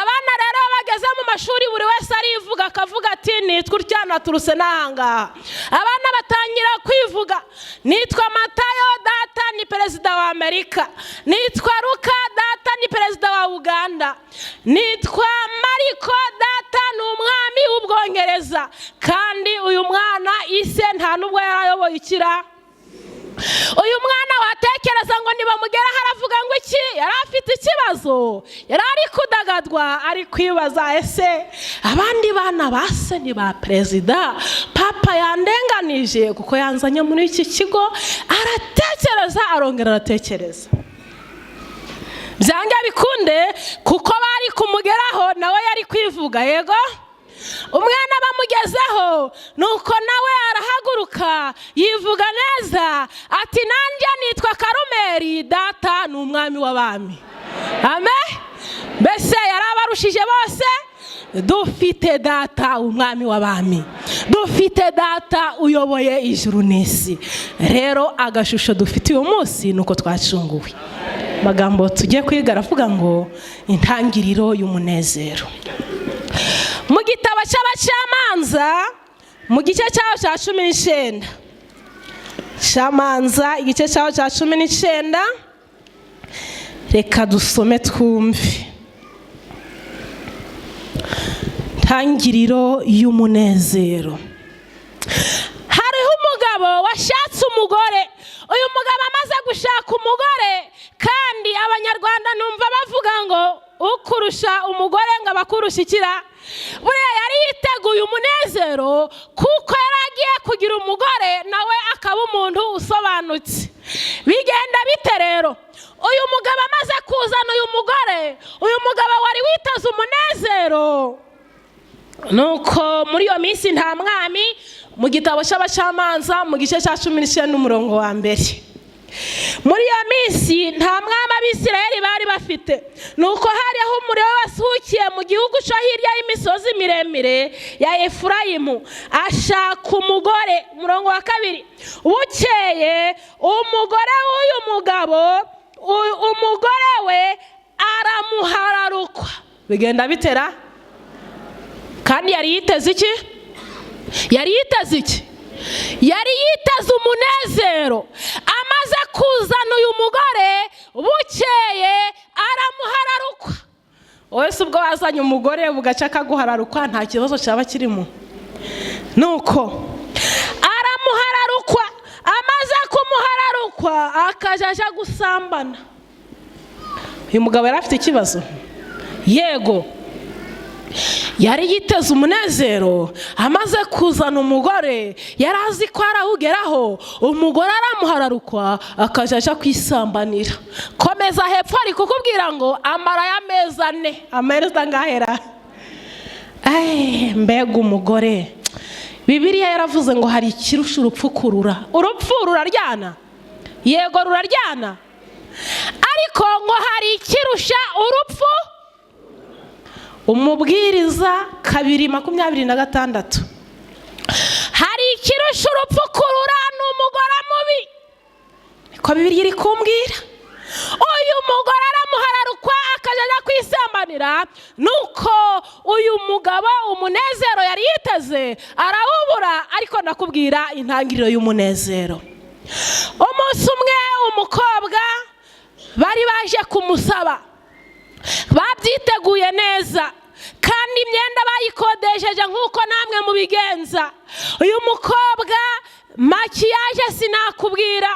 Abana rero bageze mu mashuri, buri wese arivuga akavuga ati nitwa uryana turuse n'ahangaha. Abana batangira kwivuga, nitwa Matayo, data ni perezida wa Amerika. Nitwa Luka, data ni perezida wa Uganda. Nitwa Mariko, data ni umwami w'Ubwongereza. Kandi uyu mwana ise nta nubwo yarayoboye ikira. Uyu mwana watekereza ngo nibamugera haravuga ngo iki, yari afite ikibazo, yari ari kudagadwa, ari kwibaza ese abandi bana base ni ba perezida, papa yandenganije kuko yanzanye muri iki kigo. Aratekereza, arongera aratekereza. Byanga bikunde, kuko bari kumugeraho nawe yari kwivuga. Yego, umwana bamugezeho, nuko nawe arahaguruka yivuga neza ati nanjye nitwa Karumeli, data ni umwami w'abami. Amen. Mbese yari abarushije bose, dufite data umwami w'abami, dufite data uyoboye ijuru n'isi. Rero agashusho dufite uyu munsi nuko twacunguwe. Magambo tugiye kwiga aravuga ngo intangiriro y'umunezero. Mu gitabo cy'abacamanza mu gice cyaho cya 19, Shamanza igice cyaho cya 19, reka dusome twumve. Intangiriro y'umunezero. Hariho umugabo washatse umugore. Uyu mugabo amaze gushaka umugore, kandi abanyarwanda numva bavuga ngo ukurusha umugore ngo abakurushikira. Buriya yari yiteguye umunezero kuko yari agiye kugira umugore nawe akaba umuntu usobanutse. Bigenda bite rero? Uyu mugabo amaze kuzana uyu mugore, uyu mugabo wari witeze umunezero. Nuko muri iyo minsi nta mwami. Mu gitabo cy'abacamanza mu gice cya 19 n'umurongo wa mbere, muri iyo minsi nta mwami Abisirayeli bari bafite. Nuko hariho umuriro wasukiye mu gihugu cyo hirya y'imisozi miremire ya Efurayimu, ashaka umugore. Umurongo wa 2, bukeye umugore w'uyu mugabo, umugore we aramuhararukwa. Bigenda bitera? Kandi yari yiteze iki? Yari yiteze iki? Yari yiteze umunezero. Amaze kuzana uyu mugore, bukeye aramuhararukwa. Wese ubwo wazanye umugore bugaca akaguhararukwa nta kibazo cyaba kirimo. Nuko aramuhararukwa. Amaze kumuhararukwa akajaja gusambana. Uyu mugabo yari afite ikibazo? Yego, yari yiteze umunezero. Amaze kuzana umugore, yari azi ko arawugeraho. Umugore aramuhararukwa akajaja kwisambanira. Komeza hepfo ari kukubwira ngo amara y'amezi 4. Amezi angahera? Mbega umugore. Bibiliya yaravuze ngo hari ikirusha urupfu kurura. Urupfu ruraryana? Yego ruraryana. Ariko ngo hari ikirusha urupfu. Umubwiriza 2:26, hari ikirusha urupfu kurura n'umugore mubi. Ko Bibiliya iri kumbwira. Uyu mugore aramuhararukwa akajaja kwisambanira. Nuko uyu mugabo umunezero yari yiteze arawubura. Ariko nakubwira intangiriro y'umunezero. Umunsi umwe umukobwa bari baje kumusaba, babyiteguye neza, kandi imyenda bayikodesheje nk'uko namwe mubigenza. Uyu mukobwa makiyaje sinakubwira,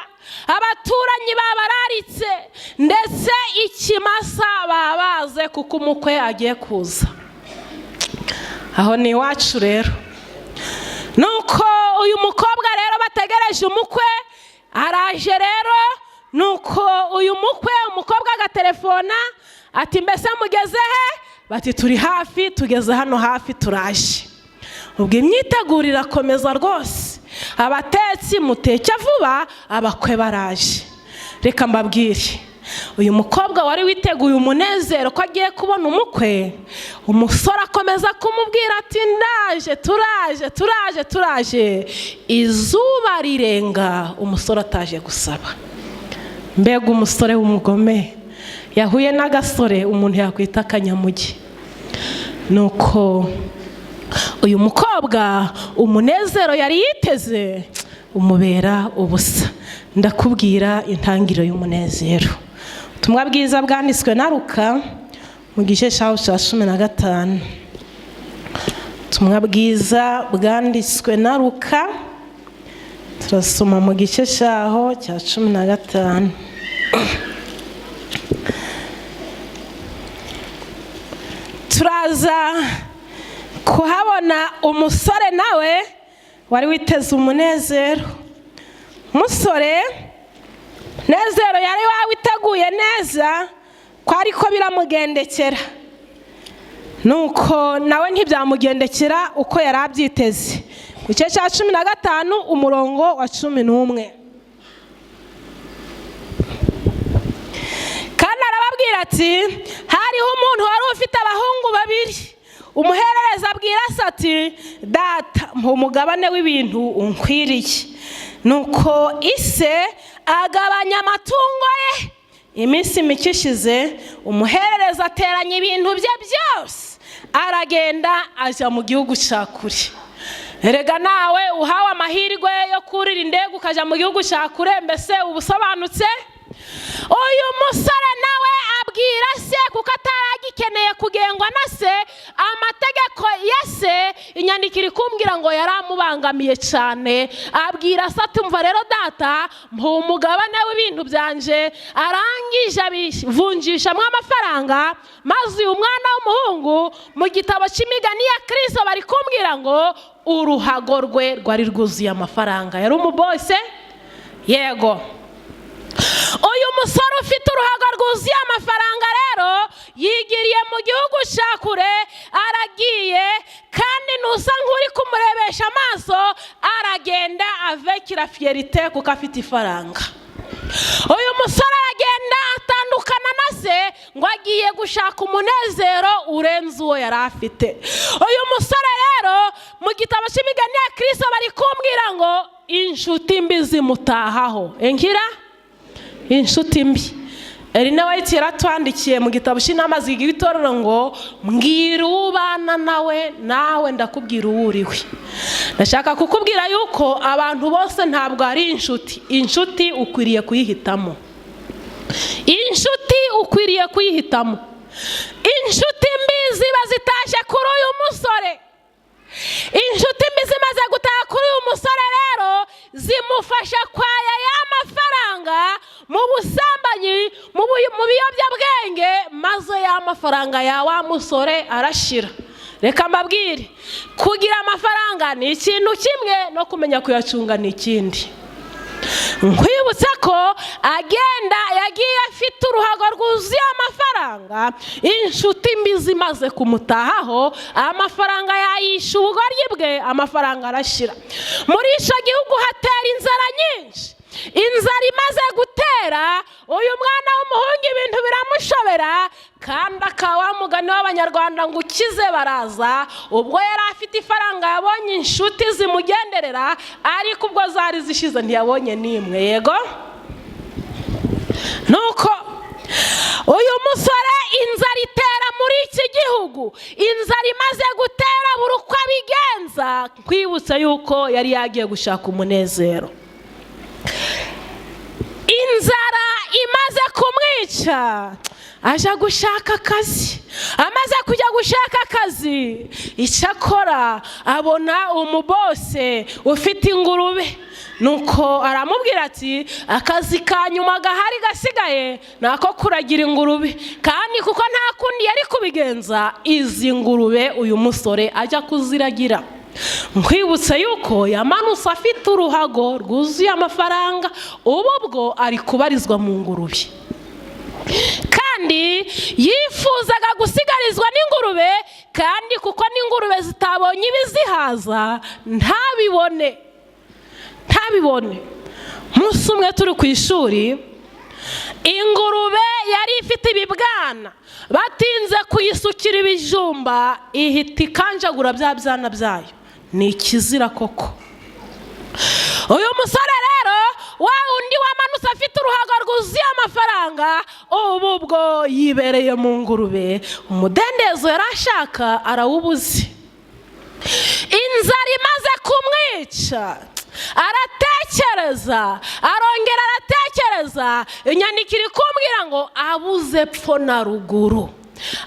abaturanyi babararitse, ndetse ikimasa babaze kuko umukwe agiye kuza. Aho ni iwacu rero. Nuko uyu mukobwa rero bategereje umukwe, araje rero. Nuko uyu mukwe, umukobwa agatelefona ati mbese mugeze he? Bati turi hafi, tugeze hano hafi turaje. Ubwo imyitegurira komeza rwose. Abatetsi muteke vuba, abakwe baraje. Reka mbabwire, uyu mukobwa wari witeguye umunezero ko agiye kubona umukwe, umusore akomeza kumubwira ati ndaje, turaje. Izuba rirenga, umusore ataje gusaba. Mbega umusore w'umugome. Yahuye n'agasore umuntu yakwita akanyamugi. Nuko uyu mukobwa umunezero yari yiteze umubera ubusa. Ndakubwira intangiriro y'umunezero. Ubutumwa bwiza bwanditswe na Luka mu gice cyaho cya 15. Ubutumwa bwiza bwanditswe na Luka, turasoma mu gice cyaho cya 15. Turaza kuhabona umusore nawe wari witeze umunezero. Umusore nezero yari witeguye neza ko ariko biramugendekera. Nuko nawe ntibyamugendekera uko yari abyiteze. Mu gice cya 15 umurongo wa 11. Kandi arababwira ati hariho umuntu wari ufite abahungu 2. umuherereza abwira se ati data mpa umugabane w'ibintu unkwiriye. Nuko ise agabanya amatungo ye. Iminsi mike ishize umuherereza ateranya ibintu bye byose aragenda ajya mu gihugu cya kure. Erega nawe uhawe amahirwe yo kurira indege ukajya mu gihugu cya kure, mbese ubusobanutse. Uyu musore nawe abwira se, kuko ataragikeneye kugengwa na se, amategeko ya se, inyandiko iri kumbwira ngo yaramubangamiye cyane. Abwira se ati umva rero data, mpa umugabane w'ibintu byanje. Arangije abivunjishamo amafaranga, maze uyu mwana w'umuhungu mu gitabo cy'imigani ya Kristo bari kumbwira ngo uruhago rwe rwari rwuzuye amafaranga. Yari umubose? Yego. Uyu musore ufite uruhago rwuzuye amafaranga rero yigiriye mu gihugu cya kure, aragiye, kandi nusa nk'uri kumurebesha amaso, aragenda avec la fierté kuko afite ifaranga. Uyu musore aragenda atandukana na se ngo agiye gushaka umunezero urenze uwo yari afite. Uyu musore rero mu gitabo cy'imigani ya Kristo bari kumbwira ngo inshuti mbi zimutahaho. Enkira inshuti mbi. Elina White yaratwandikiye mu gitabo cy'inama zigira itorero ngo mbwira ubana nawe, nawe ndakubwira uwo uriwe. Ndashaka kukubwira yuko abantu bose ntabwo ari inshuti. Inshuti ukwiriye kuyihitamo. Inshuti ukwiriye kuyihitamo. Inshuti mbi ziba zitaje kuri uyu musore. Inshuti mbi zimaze gutaha kuri uyu musore rero zimufasha kwaya y'amafaranga mu busambanyi, mu biyobyabwenge, maze y'amafaranga ya wa musore arashira. Reka mbabwire, kugira amafaranga ni ikintu kimwe, no kumenya kuyacunga ni ikindi. Nkwibutsa ko agenda yagiye afite uruhago rwuzuye amafaranga, inshuti mbi zimaze kumutahaho, amafaranga yayisha ubugoryi bwe, amafaranga arashira. Muri icyo gihugu hatera inzara nyinshi. Inzara imaze gutera, uyu mwana w'umuhungu ibintu biramushobera, kandi akaba mugani w'Abanyarwanda ngo ukize baraza. Ubwo yari afite ifaranga yabonye inshuti zimugenderera, ariko ubwo zari zishize ntiyabonye n'imwe. Yego. Nuko uyu musore inzara itera muri iki gihugu. Inzara imaze gutera buri uko abigenza. Kwibutsa yuko yari yagiye gushaka umunezero. Inzara imaze kumwica, aja gushaka akazi. Amaze kujya gushaka akazi, icyakora abona umubose ufite ingurube. Nuko aramubwira ati akazi ka nyuma gahari gasigaye nako kuragira ingurube. Kandi kuko nta kundi yari kubigenza, izi ngurube uyu musore ajya kuziragira. Nkwibutsa yuko yamanutse afite uruhago rwuzuye amafaranga, ubu bwo ari kubarizwa mu ngurube. Kandi yifuzaga gusigarizwa n'ingurube, kandi kuko n'ingurube zitabonye ibizihaza ntabibone. Umunsi umwe turi ku ishuri, ingurube yari ifite ibibwana, batinze kuyisukira ibijumba, ihita ikanjagura bya byana byayo. Ni ikizira koko. Uyu musore rero wa undi wamanutse afite uruhago rwuzuye amafaranga, ubu bwo yibereye mu ngurube. Umudendezo yari ashaka arawubuze. Inzara imaze kumwica, aratekereza, arongera aratekereza. Inyandiko iri kumbwira ngo abuze epfo na ruguru.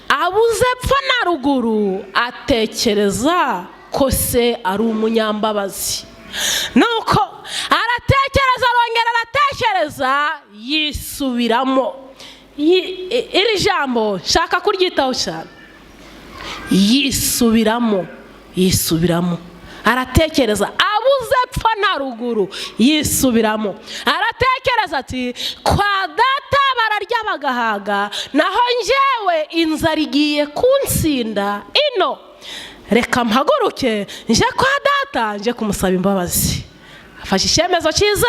Abuze epfo na ruguru, atekereza ko se ari umunyambabazi. Nuko aratekereza, arongera aratekereza, yisubiramo. Iri jambo shaka kuryitaho cyane. Yisubiramo. Aratekereza, abuze epfo na ruguru, yisubiramo. Aratekereza ati kwa data bararya bagahaga, naho njyewe inzara igiye kunsinda ino. Reka mpaguruke nje kwa data, nje kumusaba imbabazi. Afashe icyemezo cyiza.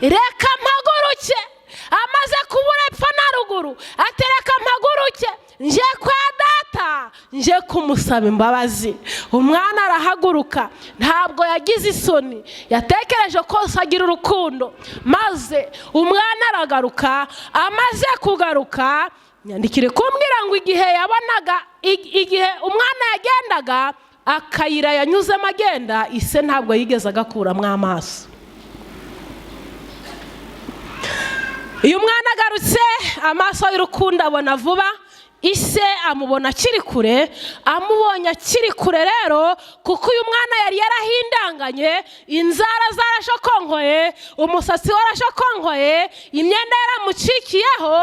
Reka mpaguruke. Amaze kubura epfo na ruguru, atereka mpaguruke nje kwa data. nje kumusaba imbabazi. Umwana arahaguruka, ntabwo yagize isoni, yatekereje ko agira urukundo, maze umwana aragaruka. Amaze kugaruka, nyandikire kumbwira ngo igihe yabonaga, igihe umwana yagendaga akayira yanyuzemo agenda, ise ntabwo yigeze agakuramo amaso. Iyo umwana agarutse, amaso y'urukundo abona vuba, ise amubona akiri kure. Amubonye akiri kure rero, kuko uyu mwana yari yarahindanganye, inzara zarashokonkoye, umusatsi warashokonkoye, imyenda yaramucikiyeho,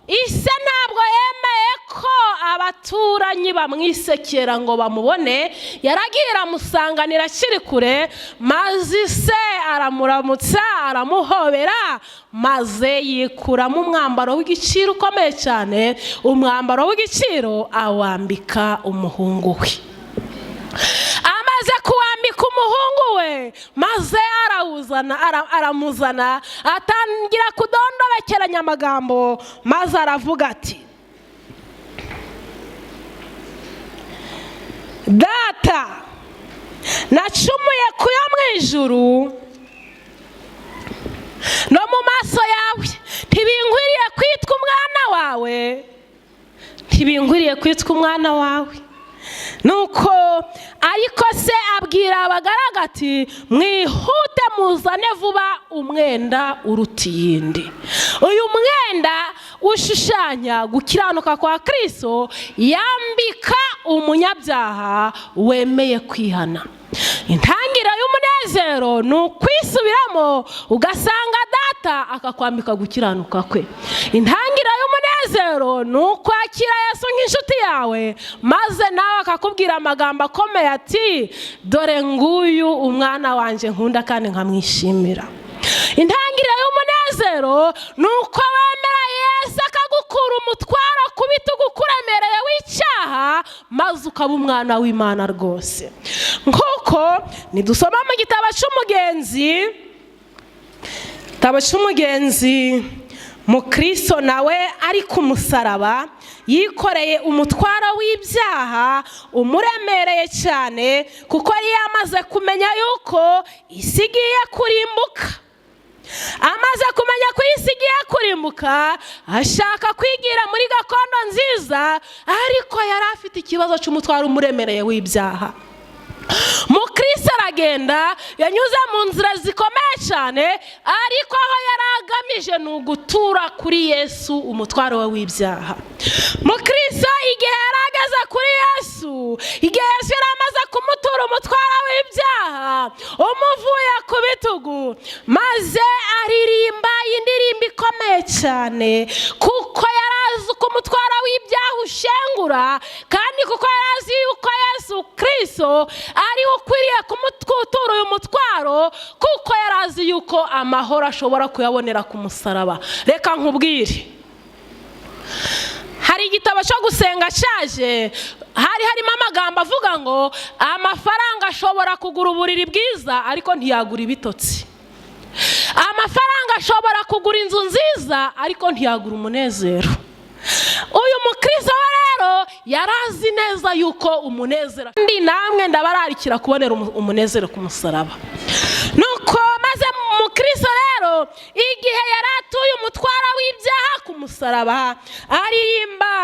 ise ntabwo yemeye ko abaturanyi bamwisekera ngo bamubone. Yaragiye aramusanganira akiri kure, maze ise aramuramutsa, aramuhobera, maze yikuramo umwambaro w'igiciro ukomeye cyane, umwambaro w'igiciro awambika umuhungu we. Amaze kuwambika umuhungu we, maze aramuzana, atangira kudondobekeranya amagambo, maze aravuga ati, data, nacumuye ku yo mu ijuru no mu maso yawe, ntibinkwiriye kwitwa umwana wawe, ntibinkwiriye kwitwa umwana wawe. Nuko ariko se abwira abagaragu ati, mwihute muzane vuba umwenda uruta iyindi. Uyu mwenda ushushanya gukiranuka kwa Kristo, yambika umunyabyaha wemeye kwihana. Intangiriro y'umunezero ni ukwisubiramo ugasanga data akakwambika gukiranuka kwe. Intangiriro y'umunezero ni ukwakira Yesu nk'inshuti yawe, maze nawe akakubwira amagambo akomeye ati, dore nguyu umwana wanjye nkunda kandi nkamwishimira. Intangiriro y'umunezero ni uko wemera Yesu akagukura umutwaro ku bitugu ukuremereye w'icyaha, maze ukaba umwana w'Imana rwose. Nk'uko nidusoma mu gitabo cy'umugenzi, Mukristo nawe ari ku musaraba, yikoreye umutwaro w'ibyaha umuremereye cyane, kuko yari yamaze kumenya yuko isi igiye kurimbuka. Amaze kumenya ko isi igiye kurimbuka, ashaka kwigira muri gakondo nziza, ariko yari afite ikibazo cy'umutwaro umuremereye w'ibyaha. Mukristo aragenda, yanyuze mu nzira zikomeye cyane, ariko aho yari agamije ni ugutura kuri Yesu umutwaro we w'ibyaha. Mukristo igihe yari ageze kuri Yesu, igihe Yesu yari amaze kumutura umutwaro w'ibyaha umuvuye ku bitugu, maze aririmba indirimbo ikomeye cyane, kuko yari azi uko umutwaro w'ibyaha ushengura, kandi kuko yari azi yuko Yesu Kristo ari ukwiriye kumutura uyu mutwaro, kuko yari azi yuko amahoro ashobora kuyabonera ku musaraba. Reka nkubwire, hari igitabo cyo gusenga cyaje, hari harimo amagambo avuga ngo amafaranga ashobora kugura uburiri bwiza ariko ntiyagura ibitotsi. Amafaranga ashobora kugura inzu nziza ariko ntiyagura umunezero. Uyu Mukristo rero yarazi neza yuko umunezero, ndi namwe ndabararikira kubonera umunezero ku musaraba. Nuko maze Mukristo rero igihe yari atuye umutwaro w'ibyaha ku musaraba, aririmba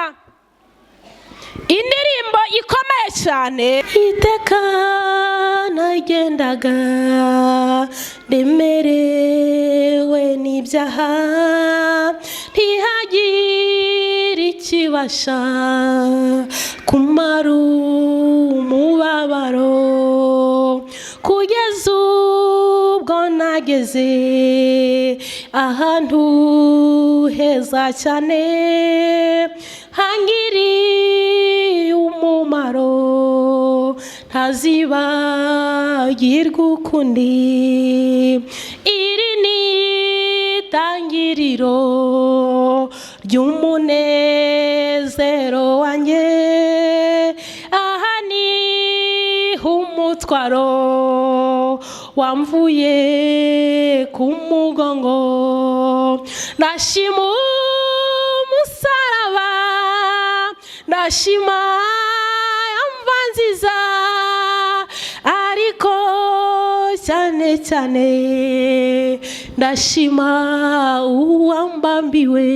indirimbo ikomeye cyane, iteka nagendaga ndemerewe n'ibyaha, ntihagire ikibasha kumara umubabaro, kugeza ubwo nageze ahantu heza cyane, hangiriye umumaro ntazibagirwa ukundi. Iri ni itangiriro ry'umunezero wanjye, aha ni umutwaro wamvuye ku mugongo. Ndashima umusaraba, ndashima nziza, ariko cyane cyane ndashima uwambambiwe.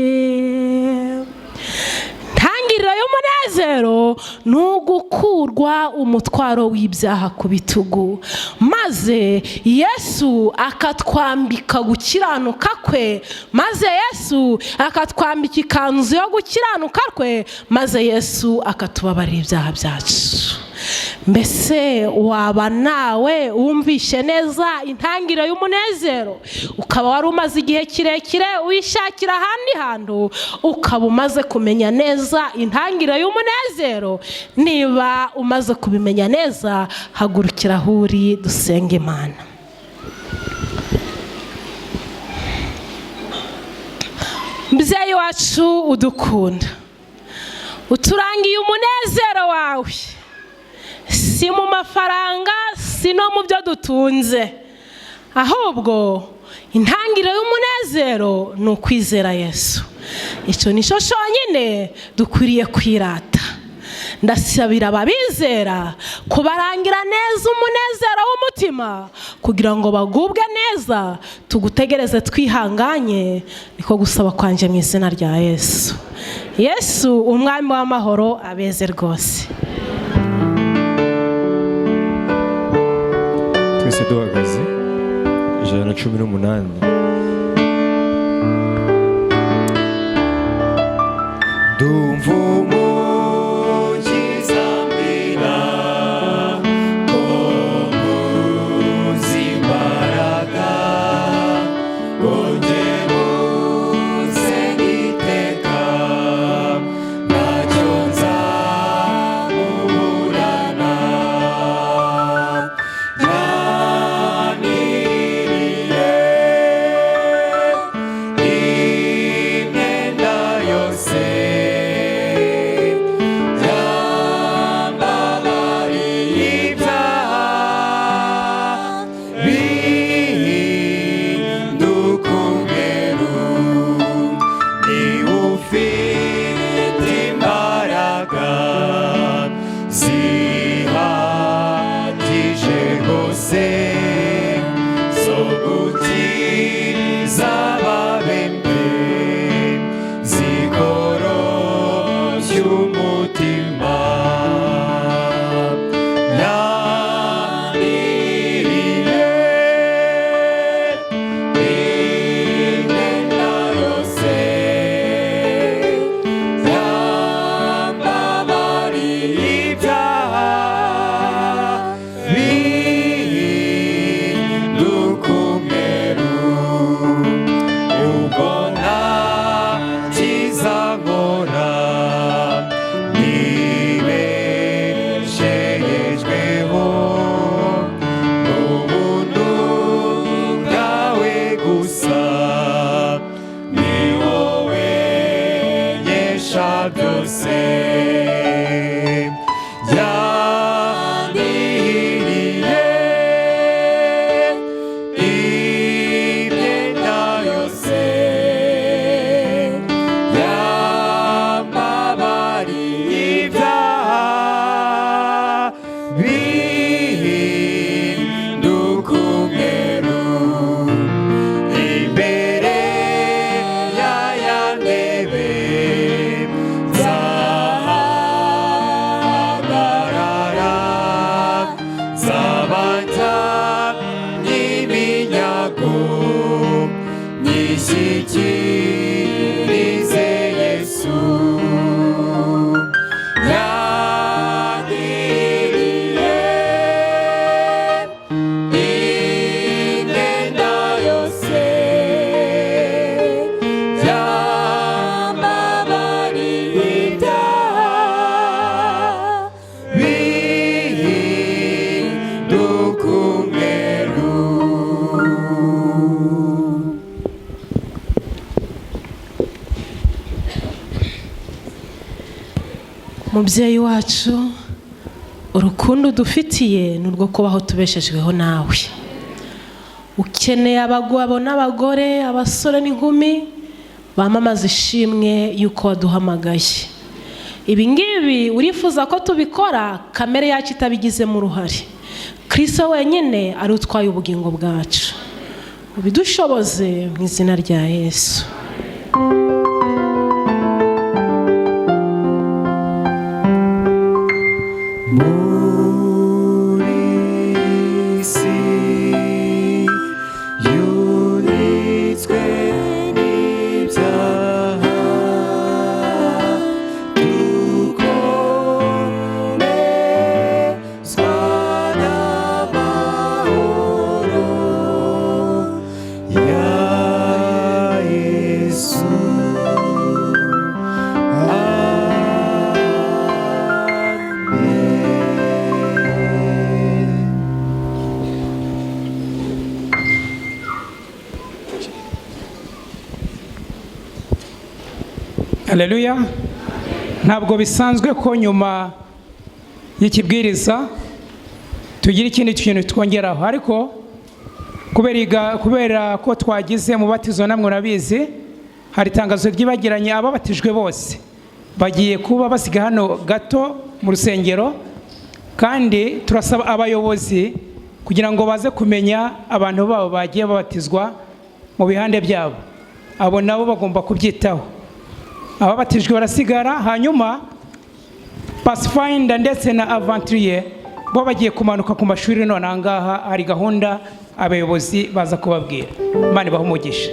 Intangiriro y'umunezero ni ugukurwa umutwaro w'ibyaha ku bitugu, maze Yesu akatwambika gukiranuka kwe, maze Yesu akatwambika ikanzu yo gukiranuka kwe, maze Yesu akatubabarira ibyaha byacu. Mbese waba nawe wumvishe neza intangiriro y'umunezero, ukaba wari umaze igihe kirekire wishakira ahandi hantu, ukaba umaze kumenya neza intangiriro y'umunezero? Niba umaze kubimenya neza, hagurukira aho uri dusenge Imana. Mubyeyi wacu udukunda, uturangiye umunezero wawe, si mu mafaranga, si no mu byo dutunze, ahubwo intangiriro y'umunezero ni ukwizera Yesu. Icyo nicyo cyonyine dukwiriye kwirata. Ndasabira ababizera kubarangira neza umunezero w'umutima, kugira ngo bagubwe neza. Tugutegereze twihanganye, niko gusaba kwanje mu izina rya Yesu. Yesu umwami w'amahoro abeze rwose. Twese duhagaze 118. Ndumva umukiza ambwira ko muzi imbaraga, ngo njye musenga iteka, ntacyo nzamuburana. Yaniriye imyenda yose, Mubyeyi wacu, urukundo dufitiye ni urwo kubaho tubeshejweho nawe. Ukeneye abagabo n'abagore, abasore n'inkumi bamamaza ishimwe yuko waduhamagaye. ibi ngibi urifuza ko tubikora kamere yacu itabigizemo uruhare. Kristo wenyine ari utwaye ubugingo bwacu. Ubidushoboze mu izina rya Yesu. Haleluya. Ntabwo bisanzwe ko nyuma y'ikibwiriza tugira ikindi kintu twongeraho, ariko kubera ko twagize mubatizo namwe urabizi, hari itangazo ryibagiranye ababatijwe bose bagiye kuba basiga hano gato mu rusengero, kandi turasaba abayobozi kugira ngo baze kumenya abantu babo bagiye babatizwa mu bihande byabo. Abo nabo bagomba kubyitaho. Ababatijwe barasigara, hanyuma Pathfinder ndetse na Aventurier bo bagiye kumanuka ku mashuri. None ahangaha hari gahunda abayobozi baza kubabwira. Imana ibahe umugisha.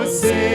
Say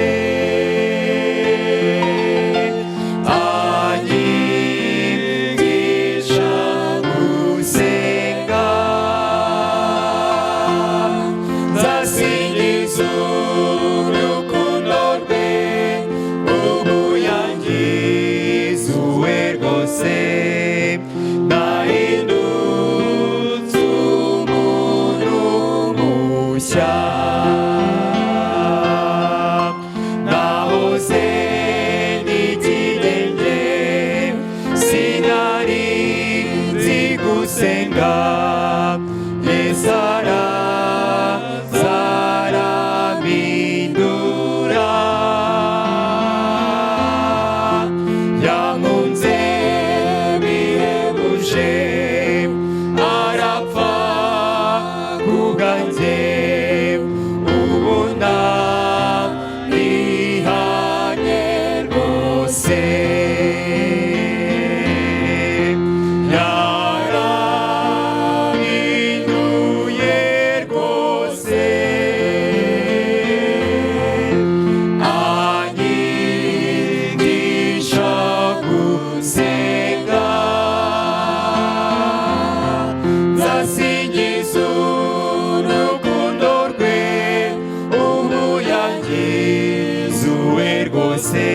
rwose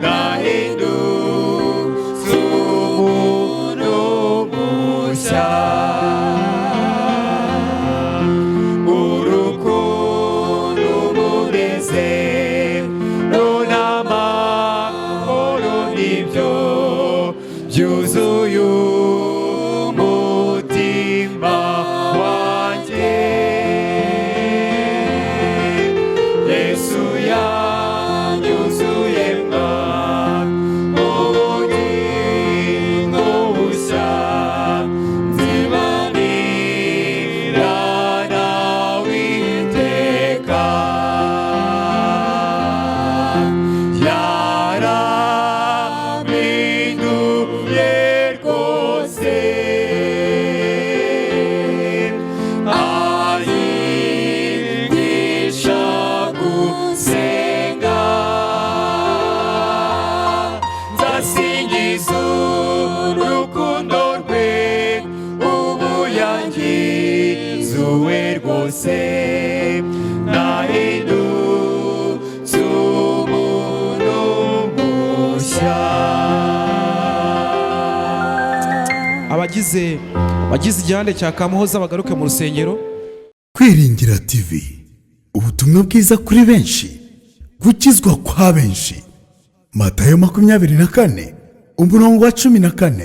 nahindutse umuntu mushya urukundo umunezero n'amahoro nibyo byuzuye umutima wanjye Yesu yanyuzuye ubugingo bushya nzibanira nawe iteka yarampinduye rwose anyigisha gusenga nzasingiza urukundo rwe ubu yangizuwe rwose nahindutse umuntu mushya abagize igihande cya Kamuhoza bagaruke mu rusengero. Kwiringira TV, ubutumwa bwiza kuri benshi, gukizwa kwa benshi. Matayo 24 umurongo wa 14.